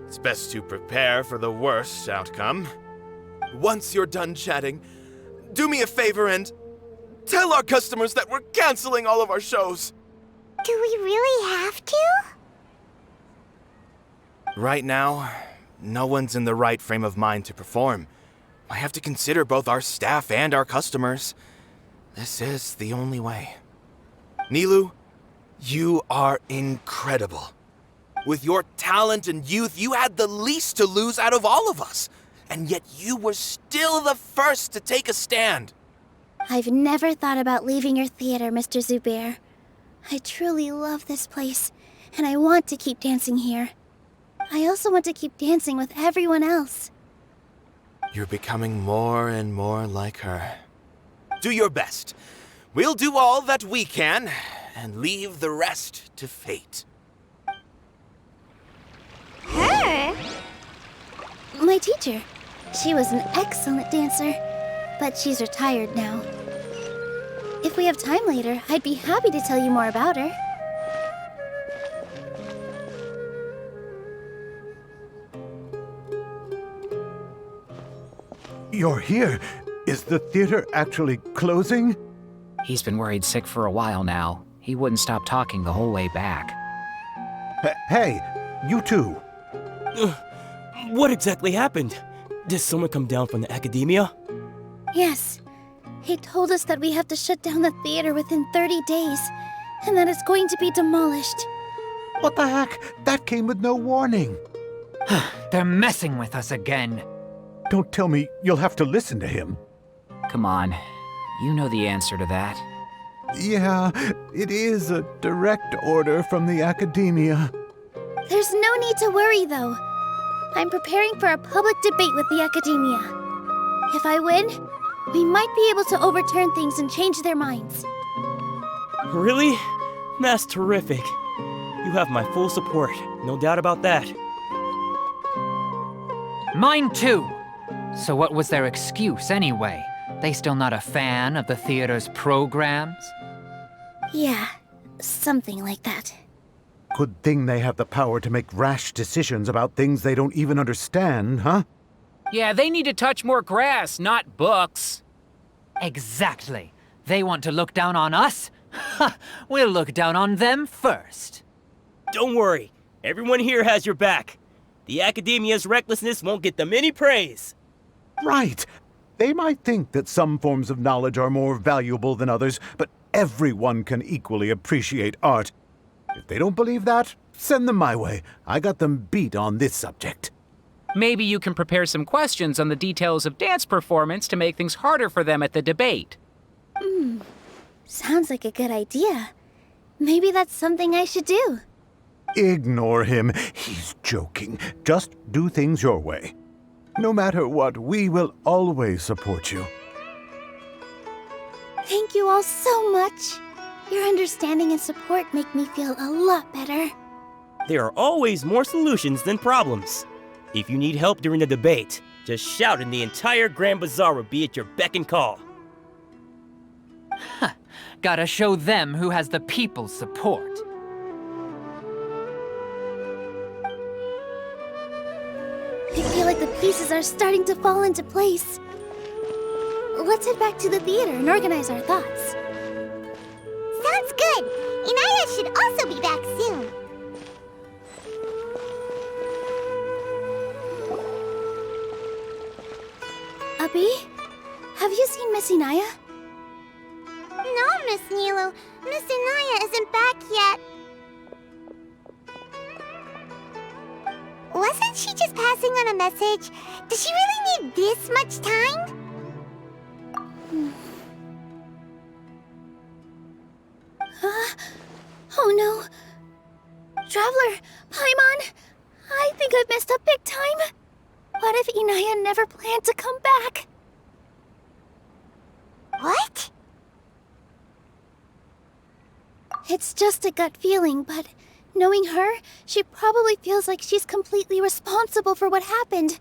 It's best to prepare for the worst outcome. Once you're done chatting, do me a favor and tell our customers that we're canceling all of our shows. Do we really have to? Right now, no one's in the right frame of mind to perform. I have to consider both our staff and our customers. This is the only way. Nilou, you are incredible. With your talent and youth, you had the least to lose out of all of us. And yet you were still the first to take a stand. I've never thought about leaving your theater, Mr. Zubair. I truly love this place, and I want to keep dancing here. I also want to keep dancing with everyone else. You're becoming more and more like her. Do your best. We'll do all that we can, and leave the rest to fate. Her? My teacher. She was an excellent dancer, but she's retired now. If we have time later, I'd be happy to tell you more about her. You're here. Is the theater actually closing? He's been worried sick for a while now. He wouldn't stop talking the whole way back. Hey, you two. What exactly happened? Did someone come down from the academia? Yes. He told us that we have to shut down the theater within 30 days, and that it's going to be demolished. What the heck? That came with no warning. They're messing with us again. Don't tell me you'll have to listen to him. Come on. You know the answer to that. Yeah, it is a direct order from the academia. There's no need to worry, though. I'm preparing for a public debate with the academia. If I win, we might be able to overturn things and change their minds. Really? That's terrific. You have my full support, no doubt about that. Mine too. So what was their excuse anyway? They still not a fan of the theater's programs? Yeah, something like that. Good thing they have the power to make rash decisions about things they don't even understand, huh? Yeah, they need to touch more grass, not books. Exactly. They want to look down on us? Ha! We'll look down on them first. Don't worry, everyone here has your back. The academia's recklessness won't get them any praise. Right. They might think that some forms of knowledge are more valuable than others, but everyone can equally appreciate art. If they don't believe that, send them my way. I got them beat on this subject. Maybe you can prepare some questions on the details of dance performance to make things harder for them at the debate. Sounds like a good idea. Maybe that's something I should do. Ignore him. He's joking. Just do things your way. No matter what, we will always support you. Thank you all so much. Your understanding and support make me feel a lot better. There are always more solutions than problems. If you need help during the debate, just shout and the entire Grand Bazaar will be at your beck and call. Gotta show them who has the people's support. I feel like the pieces are starting to fall into place. Let's head back to the theater and organize our thoughts. Sounds good. Inaya should also be back soon. Abi, have you seen Miss Inaya? No, Miss Nilou. Miss Inaya isn't back yet. Wasn't she just passing on a message? Does she really need this much time? Oh no. Traveler, Paimon, I think I've messed up big time. What if Inaya never planned to come back? What? It's just a gut feeling, but knowing her, she probably feels like she's completely responsible for what happened.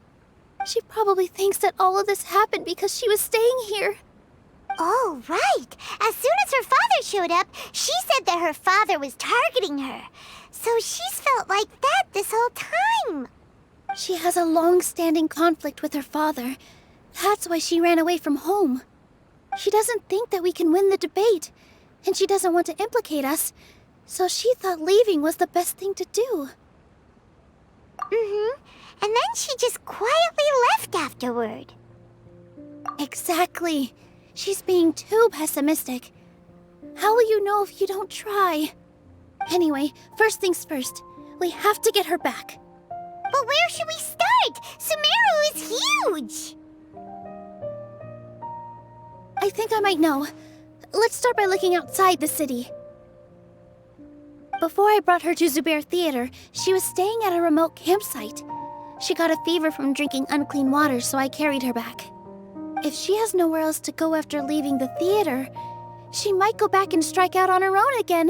She probably thinks that all of this happened because she was staying here. Oh, right. As soon as her father showed up, she said that her father was targeting her. So she's felt like that this whole time. She has a long-standing conflict with her father. That's why she ran away from home. She doesn't think that we can win the debate, and she doesn't want to implicate us, so she thought leaving was the best thing to do. And then she just quietly left afterward. Exactly. She's being too pessimistic. How will you know if you don't try? Anyway, first things first. We have to get her back. But where should we start? Sumeru is huge! I think I might know. Let's start by looking outside the city. Before I brought her to Zubair Theater, she was staying at a remote campsite. She got a fever from drinking unclean water, so I carried her back. If she has nowhere else to go after leaving the theater, she might go back and strike out on her own again.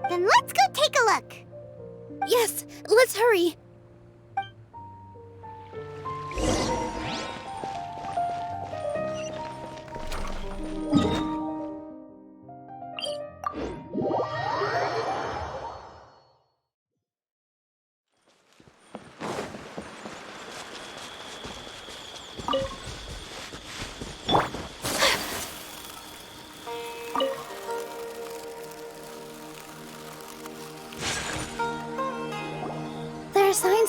Then let's go take a look. Yes, let's hurry.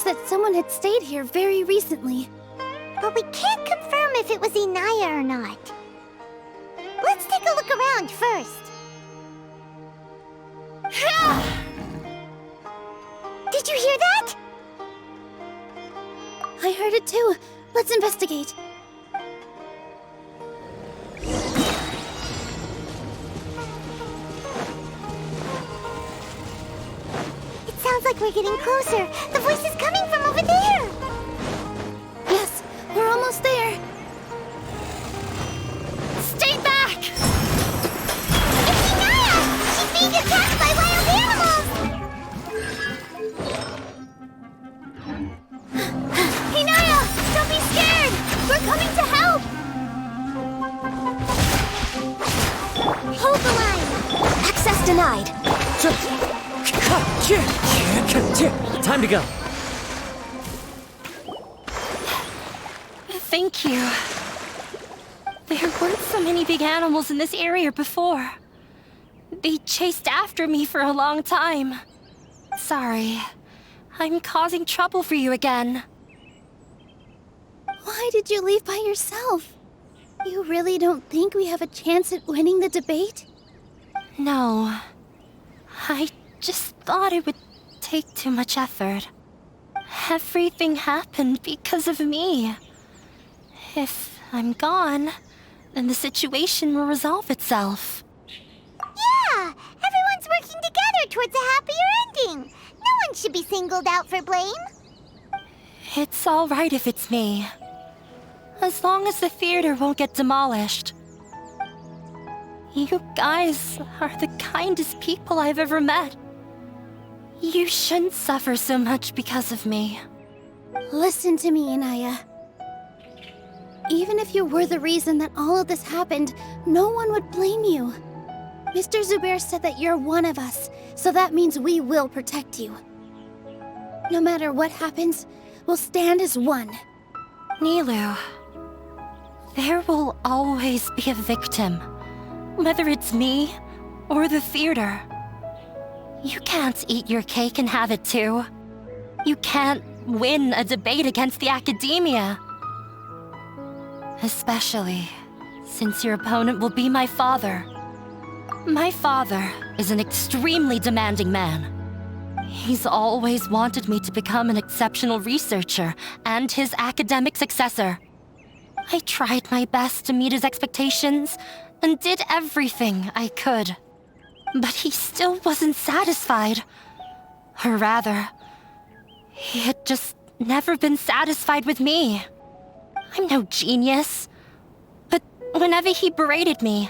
that someone had stayed here very recently. But we can't confirm if it was Inaya or not. Let's take a look around first. Did you hear that? I heard it too. Let's investigate. It sounds like we're getting closer. The voice is coming from over there. Yes, we're almost there. Stay back! It's Inaya! She's being attacked by wild animals! Inaya! Don't be scared! We're coming to help! Hold the line! Access denied. Time to go. Thank you. There weren't so many big animals in this area before. They chased after me for a long time. Sorry. I'm causing trouble for you again. Why did you leave by yourself? You really don't think we have a chance at winning the debate? No. I just thought it would take too much effort. Everything happened because of me. If I'm gone, then the situation will resolve itself. Yeah! Everyone's working together towards a happier ending. No one should be singled out for blame. It's all right if it's me. As long as the theater won't get demolished. You guys are the kindest people I've ever met. You shouldn't suffer so much because of me. Listen to me, Inaya. Even if you were the reason that all of this happened, no one would blame you. Mr. Zubair said that you're one of us, so that means we will protect you. No matter what happens, we'll stand as one. Nilou, there will always be a victim, whether it's me or the theater. You can't eat your cake and have it too. You can't win a debate against the academia. Especially since your opponent will be my father. My father is an extremely demanding man. He's always wanted me to become an exceptional researcher and his academic successor. I tried my best to meet his expectations and did everything I could. But he still wasn't satisfied. Or rather, he had just never been satisfied with me. I'm no genius. But whenever he berated me,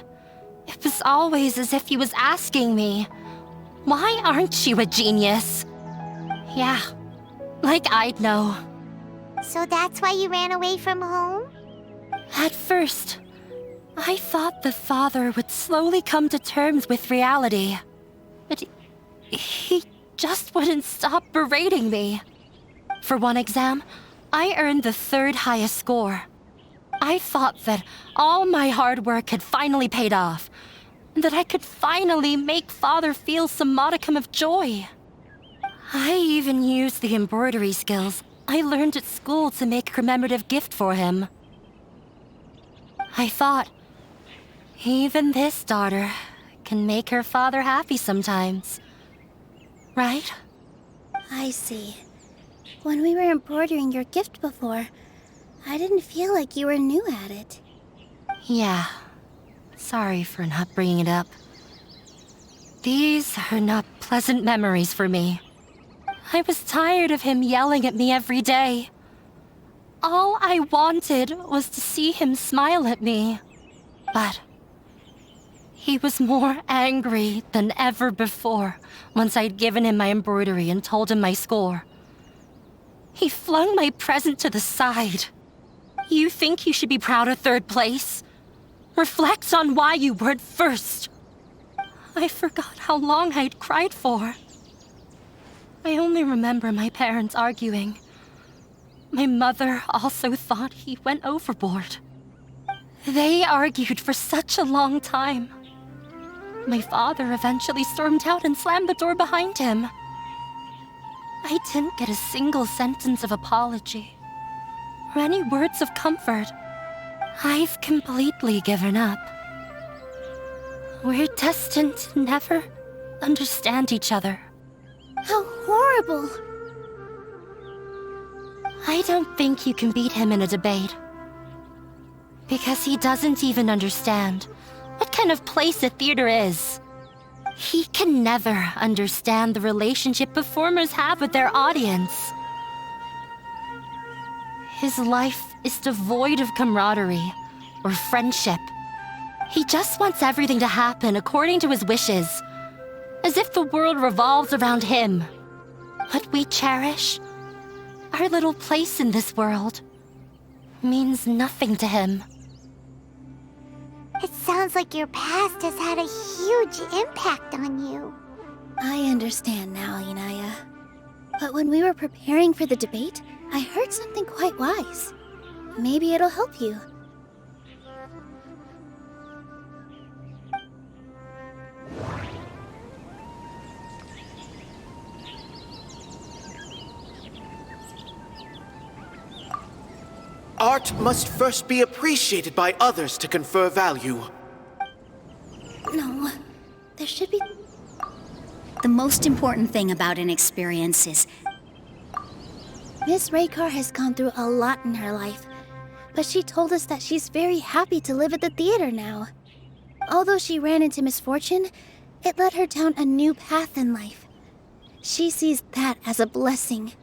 it was always as if he was asking me, "Why aren't you a genius?" Yeah, like I'd know. So that's why you ran away from home? At first, I thought the father would slowly come to terms with reality. But he just wouldn't stop berating me. For one exam, I earned the 3rd highest score. I thought that all my hard work had finally paid off, and that I could finally make father feel some modicum of joy. I even used the embroidery skills I learned at school to make a commemorative gift for him. I thought, even this daughter can make her father happy sometimes. Right? I see. When we were embroidering your gift before, I didn't feel like you were new at it. Yeah. Sorry for not bringing it up. These are not pleasant memories for me. I was tired of him yelling at me every day. All I wanted was to see him smile at me. But he was more angry than ever before once I'd given him my embroidery and told him my score. He flung my present to the side. You think you should be proud of 3rd place? Reflect on why you weren't 1st. I forgot how long I'd cried for. I only remember my parents arguing. My mother also thought he went overboard. They argued for such a long time. My father eventually stormed out and slammed the door behind him. I didn't get a single sentence of apology or any words of comfort. I've completely given up. We're destined to never understand each other. How horrible! I don't think you can beat him in a debate. Because he doesn't even understand what kind of place a theater is. He can never understand the relationship performers have with their audience. His life is devoid of camaraderie or friendship. He just wants everything to happen according to his wishes, as if the world revolves around him. What we cherish, our little place in this world, means nothing to him. It sounds like your past has had a huge impact on you. I understand now, Inaya. But when we were preparing for the debate, I heard something quite wise. Maybe it'll help you. Art must first be appreciated by others to confer value. No, there should be... The most important thing about an experience is Miss Raykar has gone through a lot in her life, but she told us that she's very happy to live at the theater now. Although she ran into misfortune, it led her down a new path in life. She sees that as a blessing.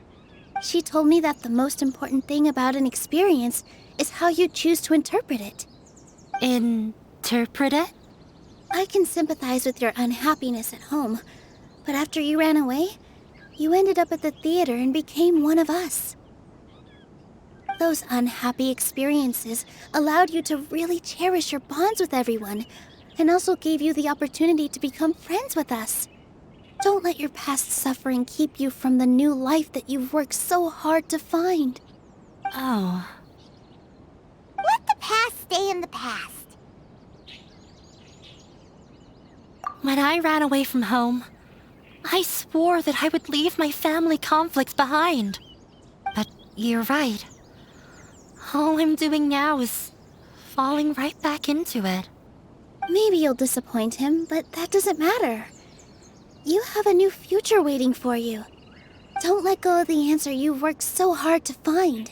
She told me that the most important thing about an experience is how you choose to interpret it. Interpret it? I can sympathize with your unhappiness at home, but after you ran away, you ended up at the theater and became one of us. Those unhappy experiences allowed you to really cherish your bonds with everyone, and also gave you the opportunity to become friends with us. Don't let your past suffering keep you from the new life that you've worked so hard to find. Oh. Let the past stay in the past. When I ran away from home, I swore that I would leave my family conflicts behind. But you're right. All I'm doing now is falling right back into it. Maybe you'll disappoint him, but that doesn't matter. You have a new future waiting for you. Don't let go of the answer you've worked so hard to find.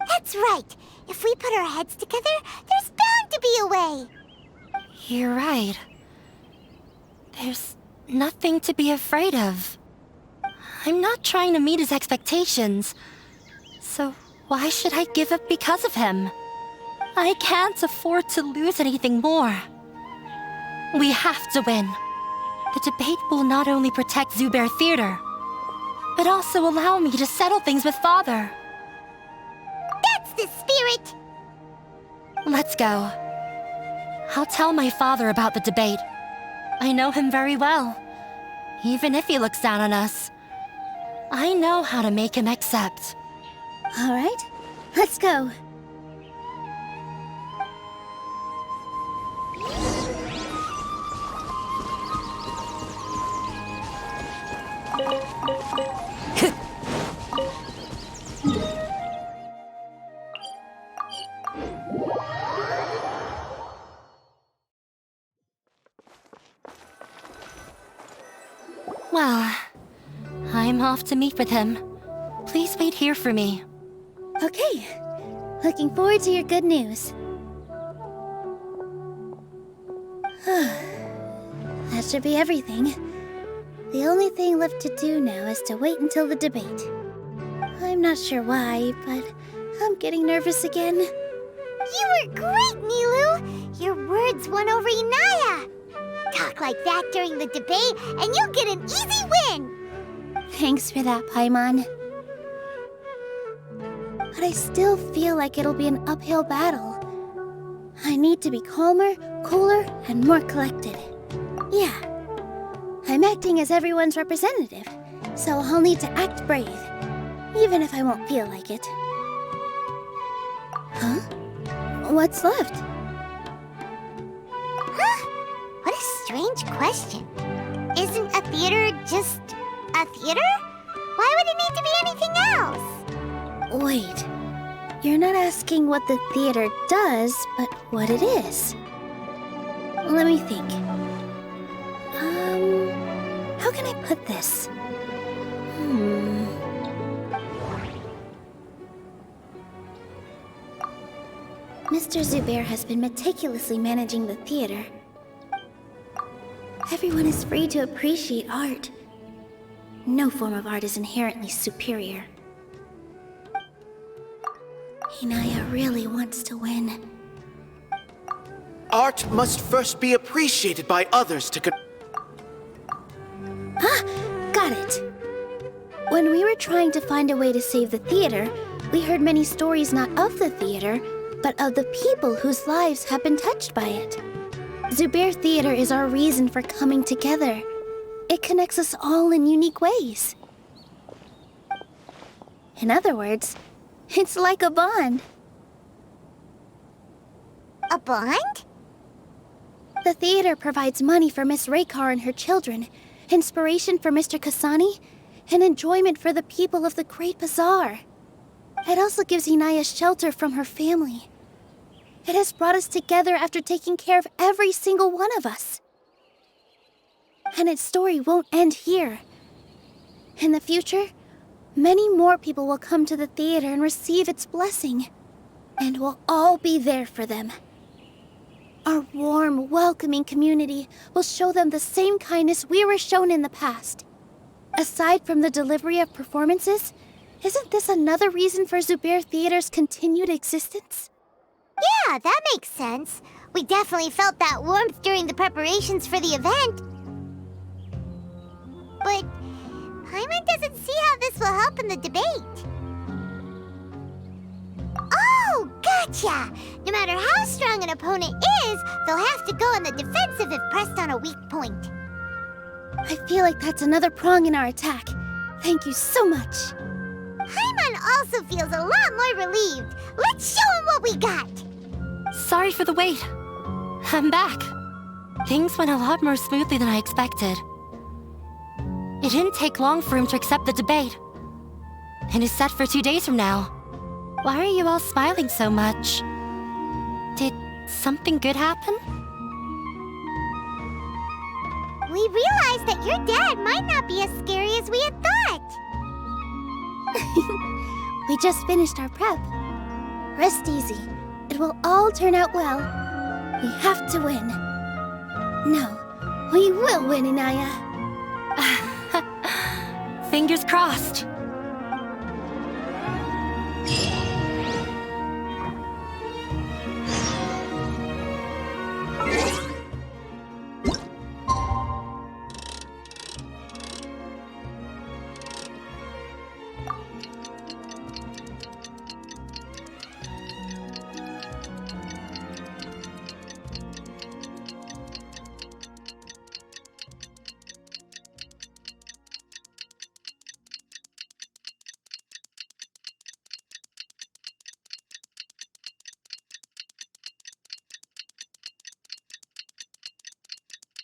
That's right. If we put our heads together, there's bound to be a way. You're right. There's nothing to be afraid of. I'm not trying to meet his expectations. So why should I give up because of him? I can't afford to lose anything more. We have to win. The debate will not only protect Zubair Theater, but also allow me to settle things with Father. That's the spirit! Let's go. I'll tell my father about the debate. I know him very well. Even if he looks down on us, I know how to make him accept. All right, let's go. Well, I'm off to meet with him. Please wait here for me. Okay, looking forward to your good news. That should be everything. The only thing left to do now is to wait until the debate. I'm not sure why, but I'm getting nervous again. You were great, Nilou! Your words won over Inaya! Talk like that during the debate, and you'll get an easy win! Thanks for that, Paimon. But I still feel like it'll be an uphill battle. I need to be calmer, cooler, and more collected. Yeah, I'm acting as everyone's representative, so I'll need to act brave, even if I won't feel like it. Huh? What's left? Huh? What a strange question. Isn't a theater just a theater? Why would it need to be anything else? Wait. You're not asking what the theater does, but what it is. Let me think. How can I put this? Mr. Zubair has been meticulously managing the theater. Everyone is free to appreciate art. No form of art is inherently superior. Inaya really wants to win. Art must first be appreciated by others to Got it. When we were trying to find a way to save the theater, we heard many stories not of the theater, but of the people whose lives have been touched by it. Zubair Theater is our reason for coming together. It connects us all in unique ways. In other words, it's like a bond. A bond? The theater provides money for Miss Raykar and her children, inspiration for Mr. Kasani, and enjoyment for the people of the Great Bazaar. It also gives Inaya shelter from her family. It has brought us together after taking care of every single one of us. And its story won't end here. In the future, many more people will come to the theater and receive its blessing. And we'll all be there for them. Our warm, welcoming community will show them the same kindness we were shown in the past. Aside from the delivery of performances, isn't this another reason for Zubair Theater's continued existence? Yeah, that makes sense. We definitely felt that warmth during the preparations for the event. But Paimon doesn't see how this will help in the debate. Oh, gotcha! No matter how strong an opponent is, they'll have to go on the defensive if pressed on a weak point. I feel like that's another prong in our attack. Thank you so much. Paimon also feels a lot more relieved. Let's show him what we got! Sorry for the wait. I'm back. Things went a lot more smoothly than I expected. It didn't take long for him to accept the debate. And it's set for 2 days from now. Why are you all smiling so much? Did something good happen? We realized that your dad might not be as scary as we had thought. We just finished our prep. Rest easy. It will all turn out well. We have to win. No, we will win, Inaya. Fingers crossed.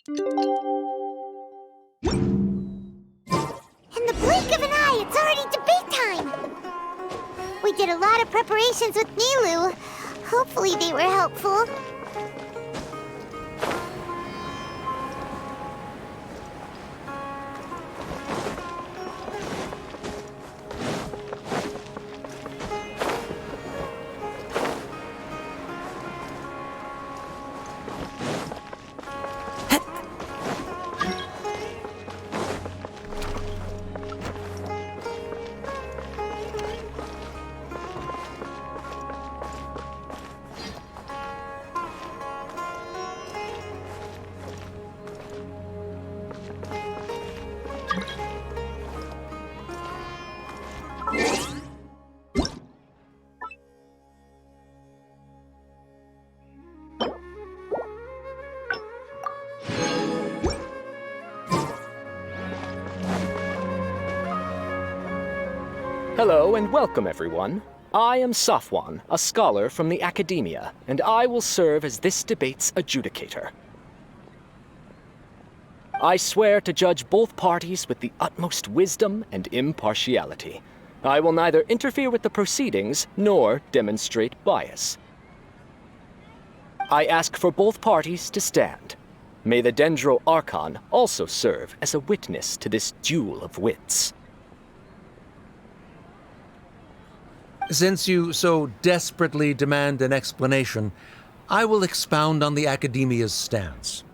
In the blink of an eye, it's already debate time! We did a lot of preparations with Nilou. Hopefully they were helpful. Hello and welcome, everyone. I am Safwan, a scholar from the Academia, and I will serve as this debate's adjudicator. I swear to judge both parties with the utmost wisdom and impartiality. I will neither interfere with the proceedings nor demonstrate bias. I ask for both parties to stand. May the Dendro Archon also serve as a witness to this duel of wits. Since you so desperately demand an explanation, I will expound on the Academia's stance.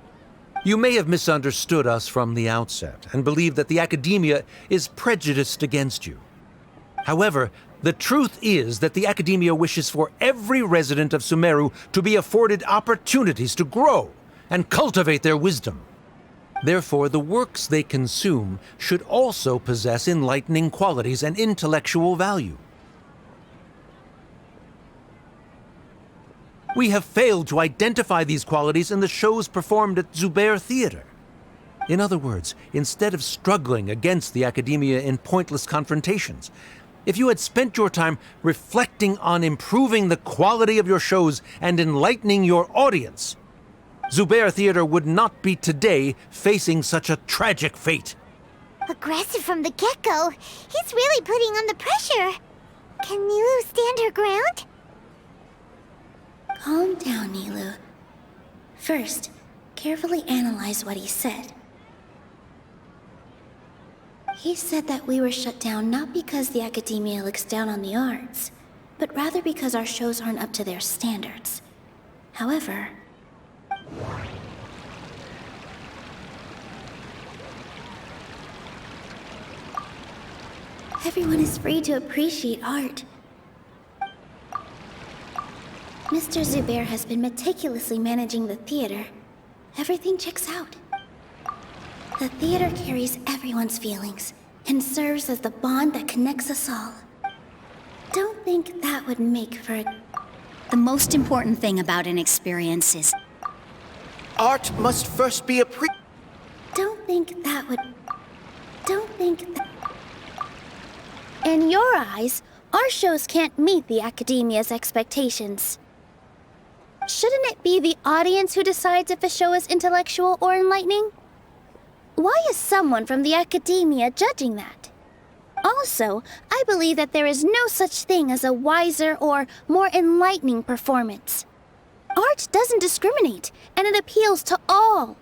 You may have misunderstood us from the outset and believe that the Academia is prejudiced against you. However, the truth is that the Academia wishes for every resident of Sumeru to be afforded opportunities to grow and cultivate their wisdom. Therefore, the works they consume should also possess enlightening qualities and intellectual value. We have failed to identify these qualities in the shows performed at Zubair Theater. In other words, instead of struggling against the Academia in pointless confrontations, if you had spent your time reflecting on improving the quality of your shows and enlightening your audience, Zubair Theater would not be today facing such a tragic fate. Aggressive from the get-go. He's really putting on the pressure. Can Nilou stand her ground? Calm down, Nilou. First, carefully analyze what he said. He said that we were shut down not because the Academia looks down on the arts, but rather because our shows aren't up to their standards. However, everyone is free to appreciate art. Mr. Zubair has been meticulously managing the theater. Everything checks out. The theater carries everyone's feelings and serves as the bond that connects us all. Don't think that would make for The most important thing about an experience is Art must first be Don't think that would... In your eyes, our shows can't meet the Academia's expectations. Shouldn't it be the audience who decides if a show is intellectual or enlightening? Why is someone from the Academia judging that? Also, I believe that there is no such thing as a wiser or more enlightening performance. Art doesn't discriminate, and it appeals to all.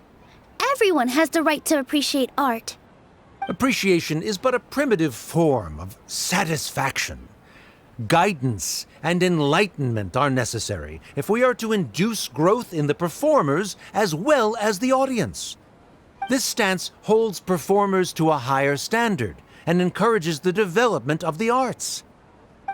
Everyone has the right to appreciate art. Appreciation is but a primitive form of satisfaction. Guidance and enlightenment are necessary if we are to induce growth in the performers as well as the audience. This stance holds performers to a higher standard and encourages the development of the arts.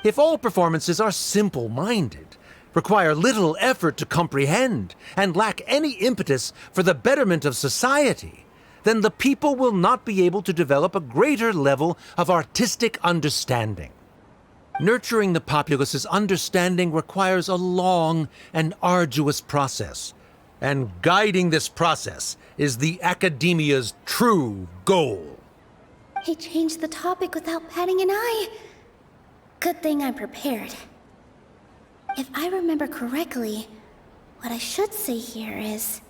If all performances are simple-minded, require little effort to comprehend, and lack any impetus for the betterment of society, then the people will not be able to develop a greater level of artistic understanding. Nurturing the populace's understanding requires a long and arduous process, and guiding this process is the Academia's true goal. He changed the topic without batting an eye. Good thing I'm prepared. If I remember correctly, what I should say here is...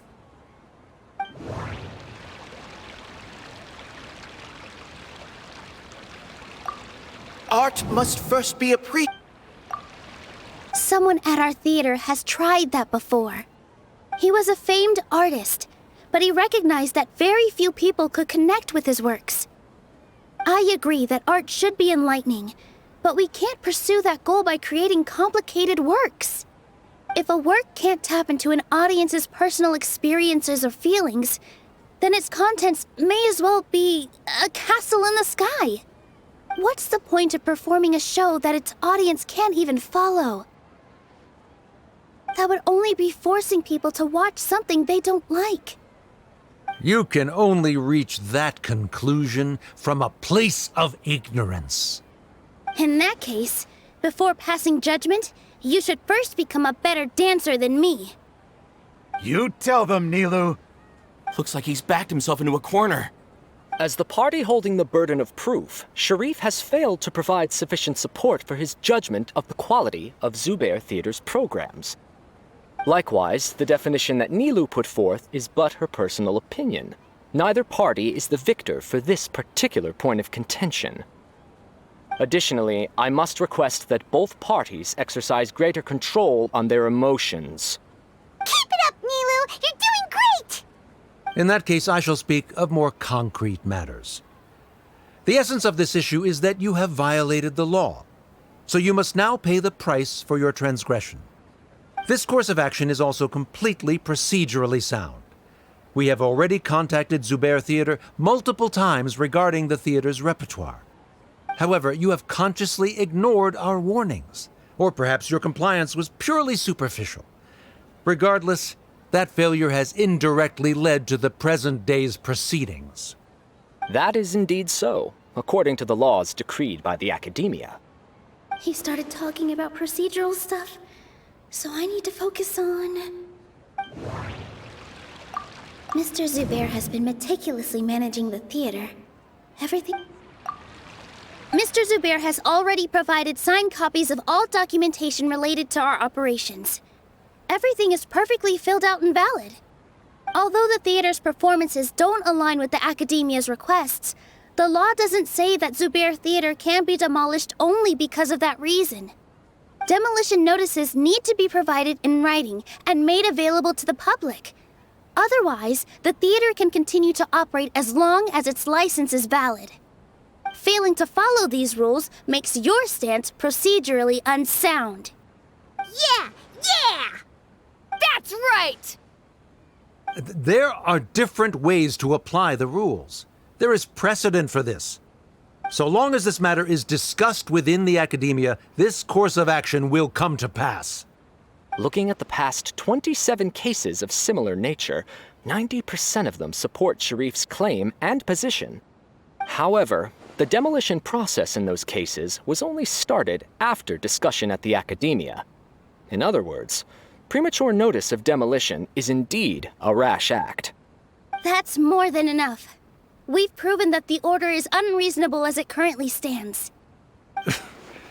Art must first be Someone at our theater has tried that before. He was a famed artist, but he recognized that very few people could connect with his works. I agree that art should be enlightening, but we can't pursue that goal by creating complicated works. If a work can't tap into an audience's personal experiences or feelings, then its contents may as well be a castle in the sky. What's the point of performing a show that its audience can't even follow? That would only be forcing people to watch something they don't like. You can only reach that conclusion from a place of ignorance. In that case, before passing judgment, you should first become a better dancer than me. You tell them, Nilou. Looks like he's backed himself into a corner. As the party holding the burden of proof, Sharif has failed to provide sufficient support for his judgment of the quality of Zubair Theater's programs. Likewise, the definition that Nilou put forth is but her personal opinion. Neither party is the victor for this particular point of contention. Additionally, I must request that both parties exercise greater control on their emotions. Keep it up, Nilou! You're doing great! In that case, I shall speak of more concrete matters. The essence of this issue is that you have violated the law, so you must now pay the price for your transgression. This course of action is also completely procedurally sound. We have already contacted Zubair Theater multiple times regarding the theater's repertoire. However, you have consciously ignored our warnings, or perhaps your compliance was purely superficial. Regardless, that failure has indirectly led to the present day's proceedings. That is indeed so, according to the laws decreed by the Academia. He started talking about procedural stuff, so I need to focus on... Mr. Zubair has been meticulously managing the theater. Everything... Mr. Zubair has already provided signed copies of all documentation related to our operations. Everything is perfectly filled out and valid. Although the theater's performances don't align with the Academia's requests, the law doesn't say that Zubair Theater can be demolished only because of that reason. Demolition notices need to be provided in writing and made available to the public. Otherwise, the theater can continue to operate as long as its license is valid. Failing to follow these rules makes your stance procedurally unsound. Yeah! That's right! There are different ways to apply the rules. There is precedent for this. So long as this matter is discussed within the Academia, this course of action will come to pass. Looking at the past 27 cases of similar nature, 90% of them support Sharif's claim and position. However, the demolition process in those cases was only started after discussion at the Academia. In other words, premature notice of demolition is indeed a rash act. That's more than enough. We've proven that the order is unreasonable as it currently stands.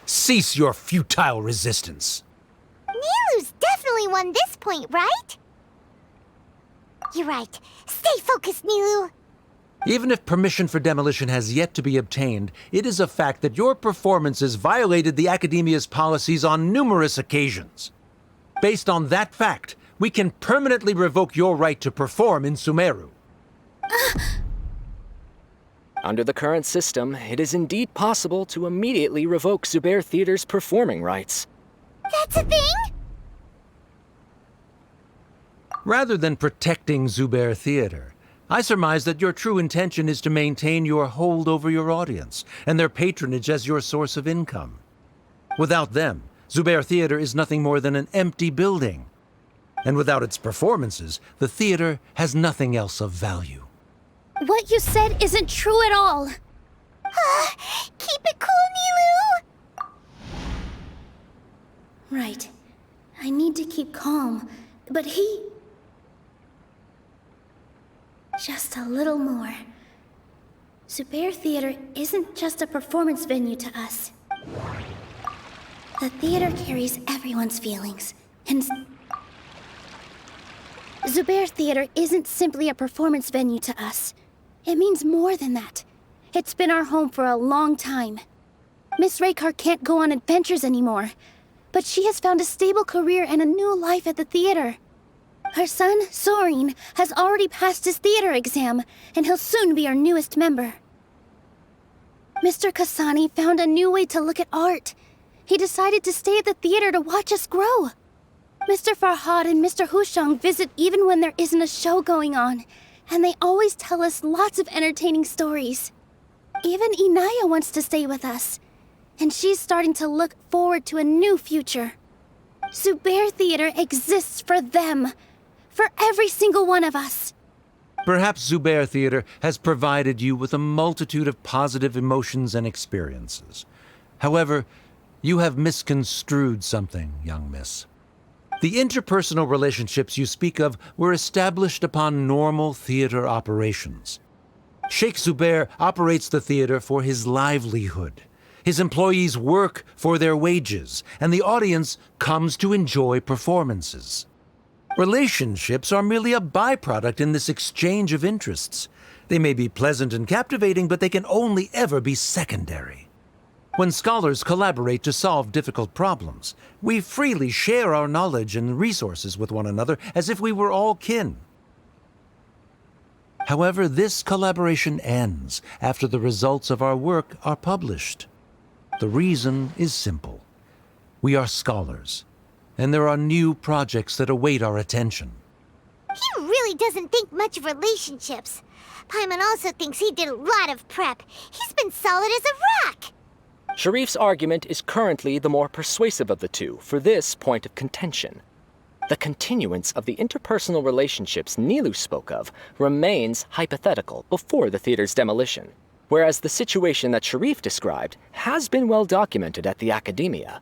Cease your futile resistance. Nilou's definitely won this point, right? You're right. Stay focused, Nilou. Even if permission for demolition has yet to be obtained, it is a fact that your performances violated the Academia's policies on numerous occasions. Based on that fact, we can permanently revoke your right to perform in Sumeru. Under the current system, it is indeed possible to immediately revoke Zubair Theater's performing rights. That's a thing? Rather than protecting Zubair Theater, I surmise that your true intention is to maintain your hold over your audience and their patronage as your source of income. Without them, Zubair Theater is nothing more than an empty building. And without its performances, the theater has nothing else of value. What you said isn't true at all. Keep it cool, Nilou! Right. I need to keep calm, but he... Just a little more. Zubair Theater isn't just a performance venue to us. The theater carries everyone's feelings, and... Zubair Theater isn't simply a performance venue to us. It means more than that. It's been our home for a long time. Miss Raykar can't go on adventures anymore, but she has found a stable career and a new life at the theater. Her son, Soren, has already passed his theater exam, and he'll soon be our newest member. Mr. Kasani found a new way to look at art. He decided to stay at the theater to watch us grow. Mr. Farhad and Mr. Hushang visit even when there isn't a show going on, and they always tell us lots of entertaining stories. Even Inaya wants to stay with us, and she's starting to look forward to a new future. Zubair Theater exists for them. For every single one of us. Perhaps Zubair Theater has provided you with a multitude of positive emotions and experiences. However, you have misconstrued something, young miss. The interpersonal relationships you speak of were established upon normal theater operations. Sheikh Zubair operates the theater for his livelihood. His employees work for their wages, and the audience comes to enjoy performances. Relationships are merely a byproduct in this exchange of interests. They may be pleasant and captivating, but they can only ever be secondary. When scholars collaborate to solve difficult problems, we freely share our knowledge and resources with one another as if we were all kin. However, this collaboration ends after the results of our work are published. The reason is simple. We are scholars, and there are new projects that await our attention. He really doesn't think much of relationships. Paimon also thinks he did a lot of prep. He's been solid as a rock. Sharif's argument is currently the more persuasive of the two for this point of contention. The continuance of the interpersonal relationships Nilou spoke of remains hypothetical before the theater's demolition, whereas the situation that Sharif described has been well documented at the Academia.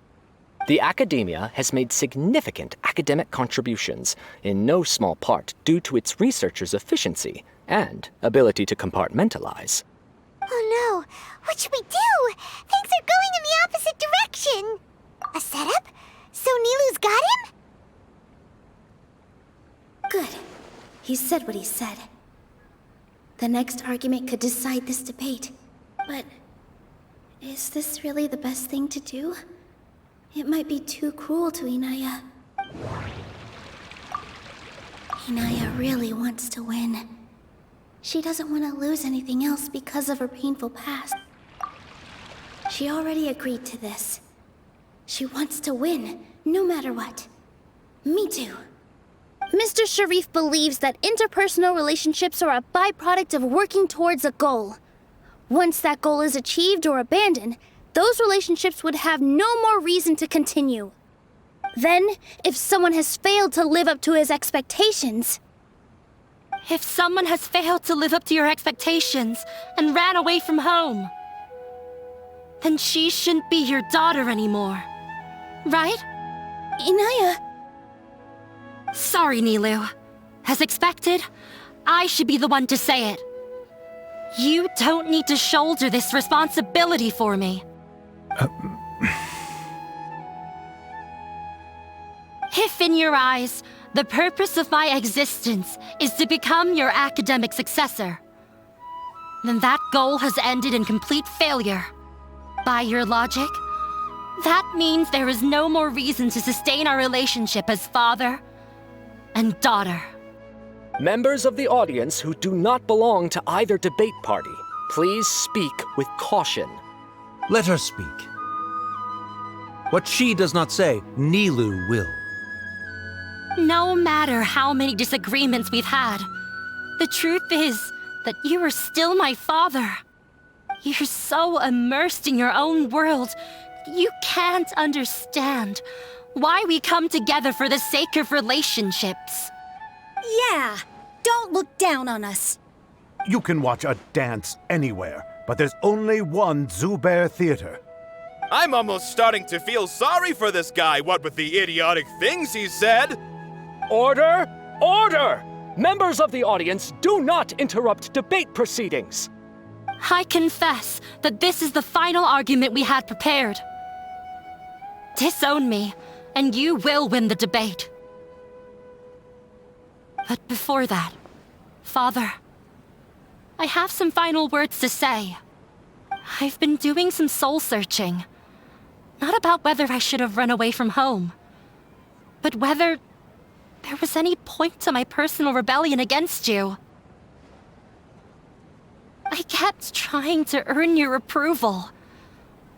The Academia has made significant academic contributions, in no small part due to its researchers' efficiency and ability to compartmentalize. Oh no, what should we do? Things are going in the opposite direction. A setup? So Nilou's got him? Good. He said what he said. The next argument could decide this debate. But is this really the best thing to do? It might be too cruel to Inaya. Inaya really wants to win. She doesn't want to lose anything else because of her painful past. She already agreed to this. She wants to win, no matter what. Me too. Mr. Sharif believes that interpersonal relationships are a byproduct of working towards a goal. Once that goal is achieved or abandoned, those relationships would have no more reason to continue. Then, if someone has failed to live up to his expectations... If someone has failed to live up to your expectations and ran away from home, then she shouldn't be your daughter anymore. Right? Inaya... Sorry, Nilou. As expected, I should be the one to say it. You don't need to shoulder this responsibility for me. If in your eyes, the purpose of my existence is to become your academic successor, then that goal has ended in complete failure. By your logic, that means there is no more reason to sustain our relationship as father and daughter. Members of the audience who do not belong to either debate party, please speak with caution. Let her speak. What she does not say, Nilou will. No matter how many disagreements we've had, the truth is that you are still my father. You're so immersed in your own world, you can't understand why we come together for the sake of relationships. Yeah, don't look down on us. You can watch a dance anywhere, but there's only one Zubair Theater. I'm almost starting to feel sorry for this guy, what with the idiotic things he said. Order! Order! Members of the audience, do not interrupt debate proceedings. I confess that this is the final argument we had prepared. Disown me, and you will win the debate. But before that, Father, I have some final words to say. I've been doing some soul-searching. Not about whether I should have run away from home, but whether there was any point to my personal rebellion against you. I kept trying to earn your approval,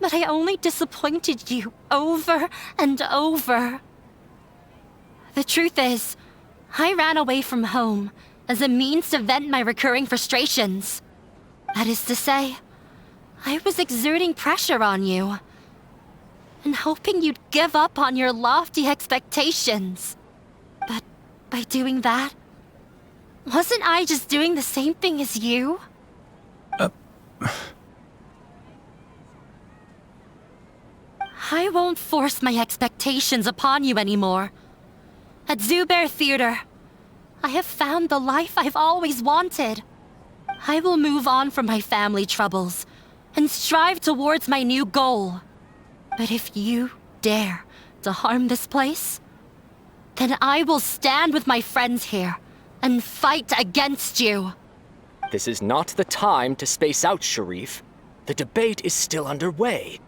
but I only disappointed you over and over. The truth is, I ran away from home as a means to vent my recurring frustrations. That is to say, I was exerting pressure on you and hoping you'd give up on your lofty expectations. But by doing that, wasn't I just doing the same thing as you? I won't force my expectations upon you anymore. At Zubair Theater, I have found the life I've always wanted. I will move on from my family troubles and strive towards my new goal. But if you dare to harm this place, then I will stand with my friends here and fight against you. This is not the time to space out, Sharif. The debate is still underway.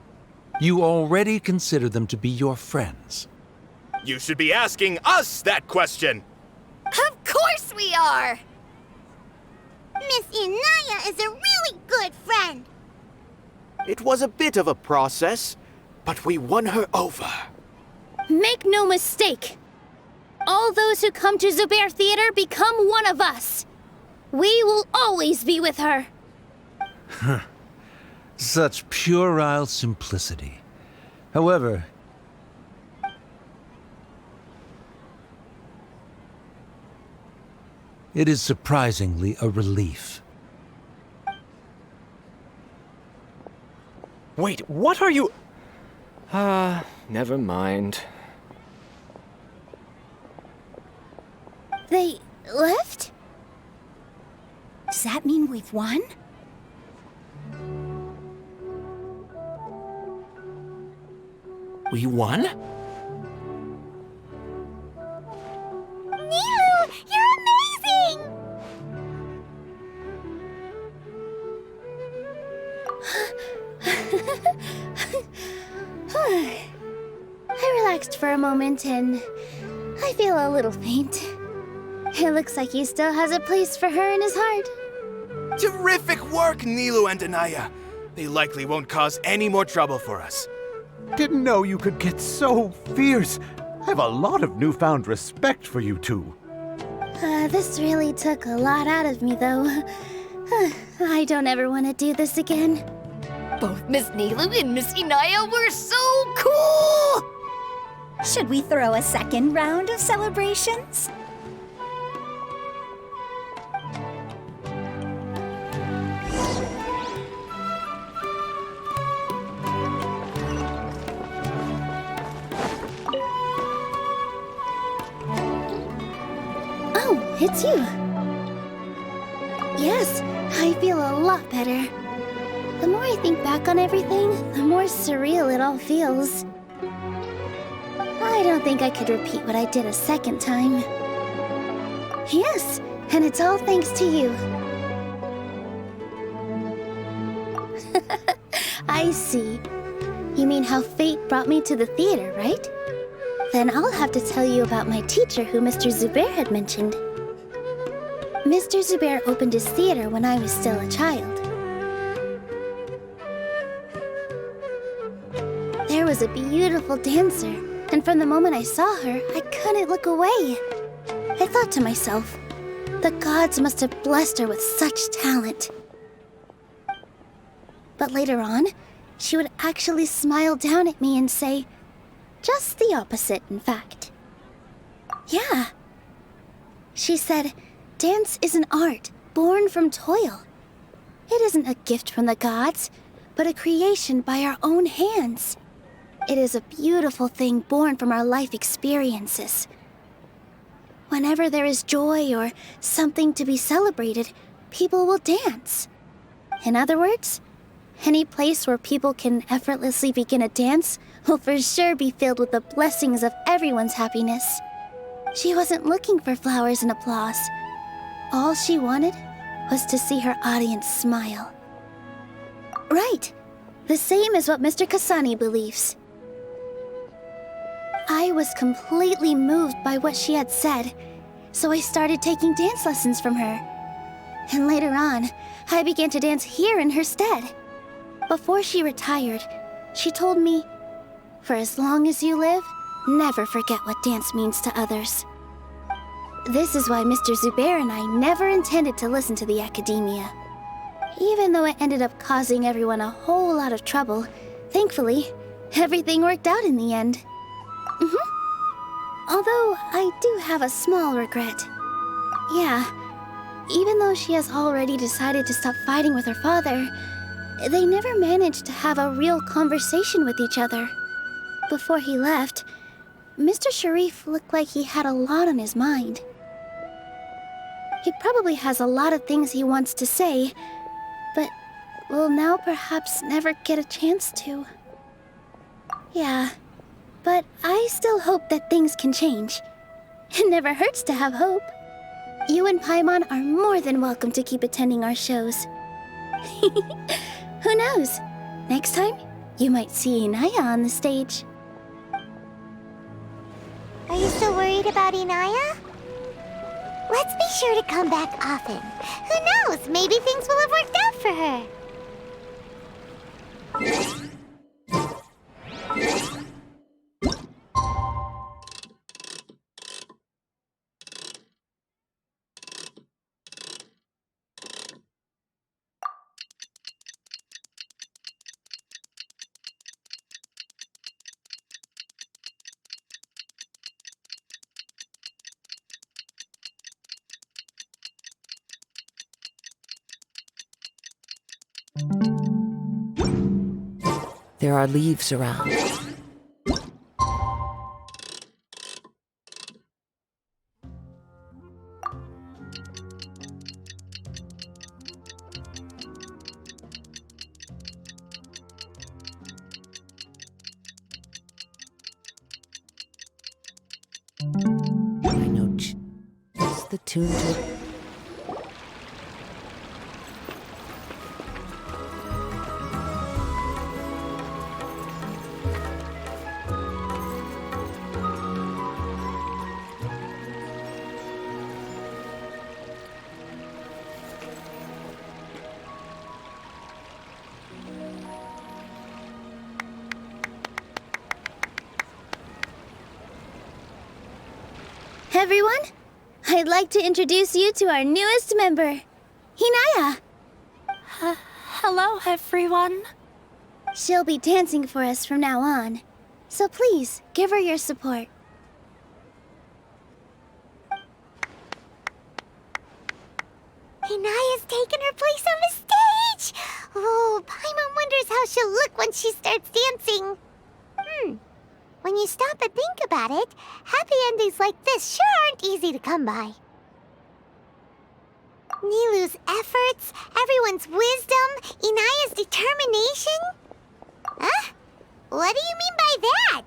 You already consider them to be your friends. You should be asking us that question. Of course we are! Miss Inaya is a really good friend. It was a bit of a process, but we won her over. Make no mistake. All those who come to Zubair Theater become one of us. We will always be with her. Such puerile simplicity. However, it is surprisingly a relief. Wait, what are you... never mind. They left? Does that mean we've won? We won? Nilou, you're amazing! I relaxed for a moment and I feel a little faint. It looks like he still has a place for her in his heart. Terrific work, Nilou and Anaya. They likely won't cause any more trouble for us. Didn't know you could get so fierce. I have a lot of newfound respect for you two. This really took a lot out of me, though. I don't ever want to do this again. Both Miss Nilou and Miss Inaya were so cool! Should we throw a second round of celebrations? Oh, it's you. Yes, I feel a lot better. The more I think back on everything, the more surreal it all feels. I don't think I could repeat what I did a second time. Yes, and it's all thanks to you. I see. You mean how fate brought me to the theater, right? Then I'll have to tell you about my teacher who Mr. Zubair had mentioned. Mr. Zubair opened his theater when I was still a child. There was a beautiful dancer, and from the moment I saw her, I couldn't look away. I thought to myself, the gods must have blessed her with such talent. But later on, she would actually smile down at me and say, just the opposite, in fact. Yeah. She said, dance is an art born from toil. It isn't a gift from the gods, but a creation by our own hands. It is a beautiful thing born from our life experiences. Whenever there is joy or something to be celebrated, people will dance. In other words, any place where people can effortlessly begin a dance will for sure be filled with the blessings of everyone's happiness. She wasn't looking for flowers and applause. All she wanted was to see her audience smile. Right. The same as what Mr. Kasani believes. I was completely moved by what she had said, so I started taking dance lessons from her. And later on, I began to dance here in her stead. Before she retired, she told me, for as long as you live, never forget what dance means to others. This is why Mr. Zubair and I never intended to listen to the academia. Even though it ended up causing everyone a whole lot of trouble, thankfully, everything worked out in the end. Although I do have a small regret. Yeah, even though she has already decided to stop fighting with her father, they never managed to have a real conversation with each other. Before he left, Mr. Sharif looked like he had a lot on his mind. He probably has a lot of things he wants to say, but will now perhaps never get a chance to. Yeah, but I still hope that things can change. It never hurts to have hope. You and Paimon are more than welcome to keep attending our shows. Who knows? Next time, you might see Inaya on the stage. Are you still worried about Inaya? Let's be sure to come back often. Who knows? Maybe things will have worked out for her. There are leaves around. I know just the tune to... Everyone, I'd like to introduce you to our newest member, Inaya. Hello, everyone. She'll be dancing for us from now on, so please give her your support. Inaya's taken her place on the stage! Oh, Paimon wonders how she'll look when she starts dancing. When you stop and think about it, happy endings like this sure aren't easy to come by. Nilou's efforts, everyone's wisdom, Inaya's determination? Huh? What do you mean by that?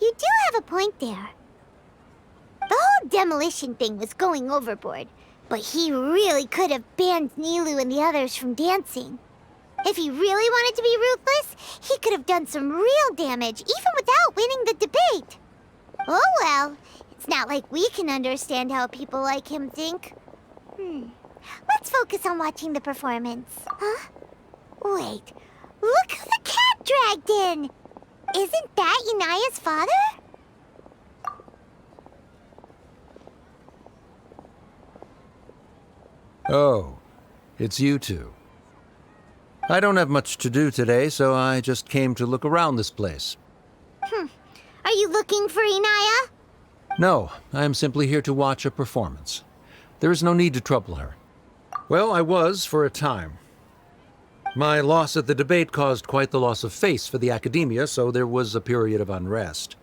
You do have a point there. The whole demolition thing was going overboard, but he really could have banned Nilou and the others from dancing. If he really wanted to be ruthless, he could have done some real damage, even without winning the debate. Oh well, it's not like we can understand how people like him think. Let's focus on watching the performance. Huh? Wait, look who the cat dragged in! Isn't that Inaya's father? Oh, it's you two. I don't have much to do today, so I just came to look around this place. Are you looking for Inaya? No, I am simply here to watch a performance. There is no need to trouble her. Well, I was for a time. My loss at the debate caused quite the loss of face for the academia, so there was a period of unrest.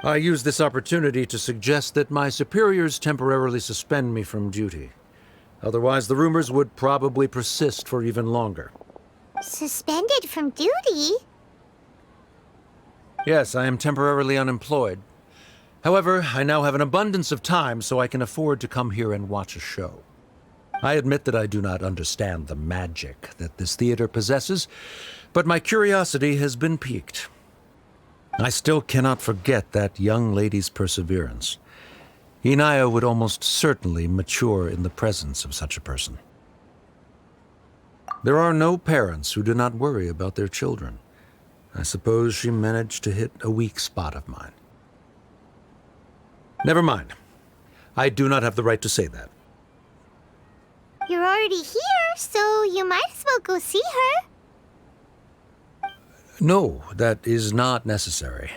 I used this opportunity to suggest that my superiors temporarily suspend me from duty. Otherwise, the rumors would probably persist for even longer. Suspended from duty? Yes, I am temporarily unemployed. However, I now have an abundance of time, so I can afford to come here and watch a show. I admit that I do not understand the magic that this theater possesses, but my curiosity has been piqued. I still cannot forget that young lady's perseverance. Inaya would almost certainly mature in the presence of such a person. There are no parents who do not worry about their children. I suppose she managed to hit a weak spot of mine. Never mind. I do not have the right to say that. You're already here, so you might as well go see her. No, that is not necessary.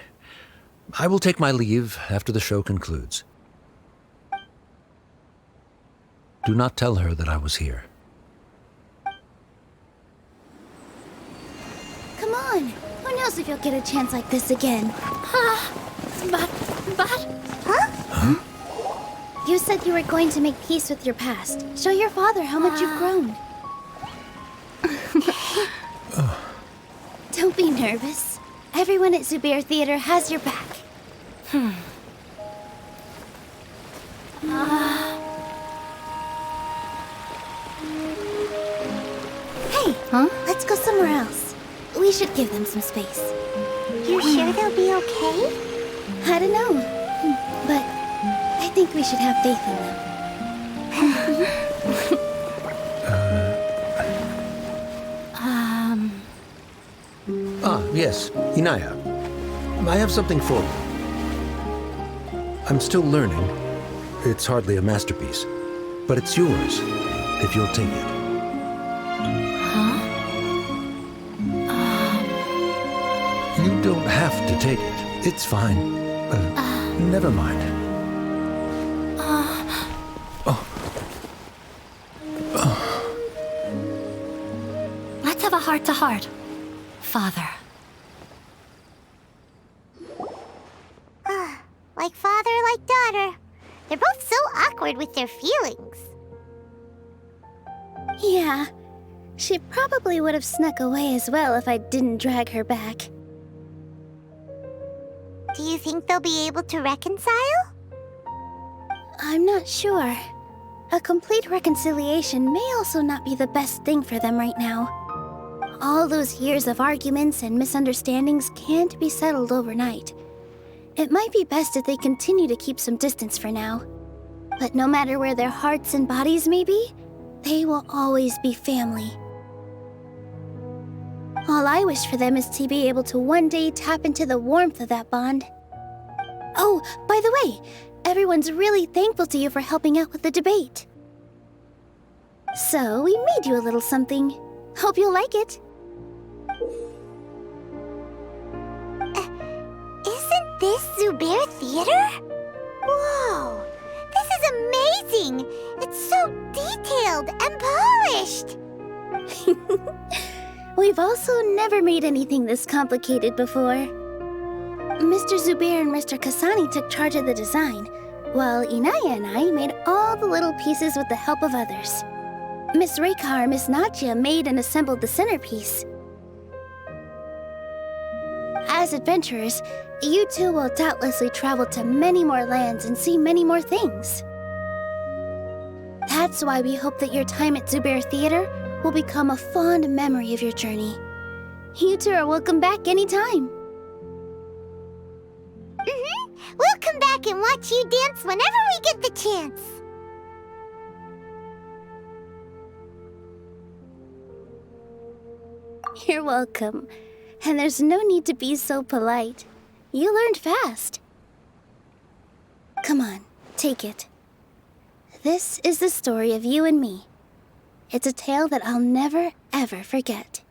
I will take my leave after the show concludes. Do not tell her that I was here. Come on. Who knows if you'll get a chance like this again? Huh? You said you were going to make peace with your past. Show your father how much you've grown. Don't be nervous. Everyone at Zubair Theater has your back. Hey, let's go somewhere else. We should give them some space. You sure they'll be okay? I don't know, but I think we should have faith in them. Yes, Inaya. I have something for you. I'm still learning. It's hardly a masterpiece, but it's yours, if you'll take it. You don't have to take it. It's fine. Never mind. Let's have a heart-to-heart. Father. Like father, like daughter. They're both so awkward with their feelings. Yeah, she probably would have snuck away as well if I didn't drag her back. Do you think they'll be able to reconcile? I'm not sure. A complete reconciliation may also not be the best thing for them right now. All those years of arguments and misunderstandings can't be settled overnight. It might be best if they continue to keep some distance for now. But no matter where their hearts and bodies may be, they will always be family. All I wish for them is to be able to one day tap into the warmth of that bond. Oh, by the way, everyone's really thankful to you for helping out with the debate. So, we made you a little something. Hope you'll like it. Isn't this Zubair Theater? Whoa! This is amazing! It's so detailed and polished! We've also never made anything this complicated before. Mr. Zubair and Mr. Kasani took charge of the design, while Inaya and I made all the little pieces with the help of others. Miss Reikar and Miss Nadia made and assembled the centerpiece. As adventurers, you two will doubtlessly travel to many more lands and see many more things. That's why we hope that your time at Zubair Theater will become a fond memory of your journey. You two are welcome back anytime. We'll come back and watch you dance whenever we get the chance. You're welcome. And there's no need to be so polite. You learned fast. Come on, take it. This is the story of you and me. It's a tale that I'll never, ever forget.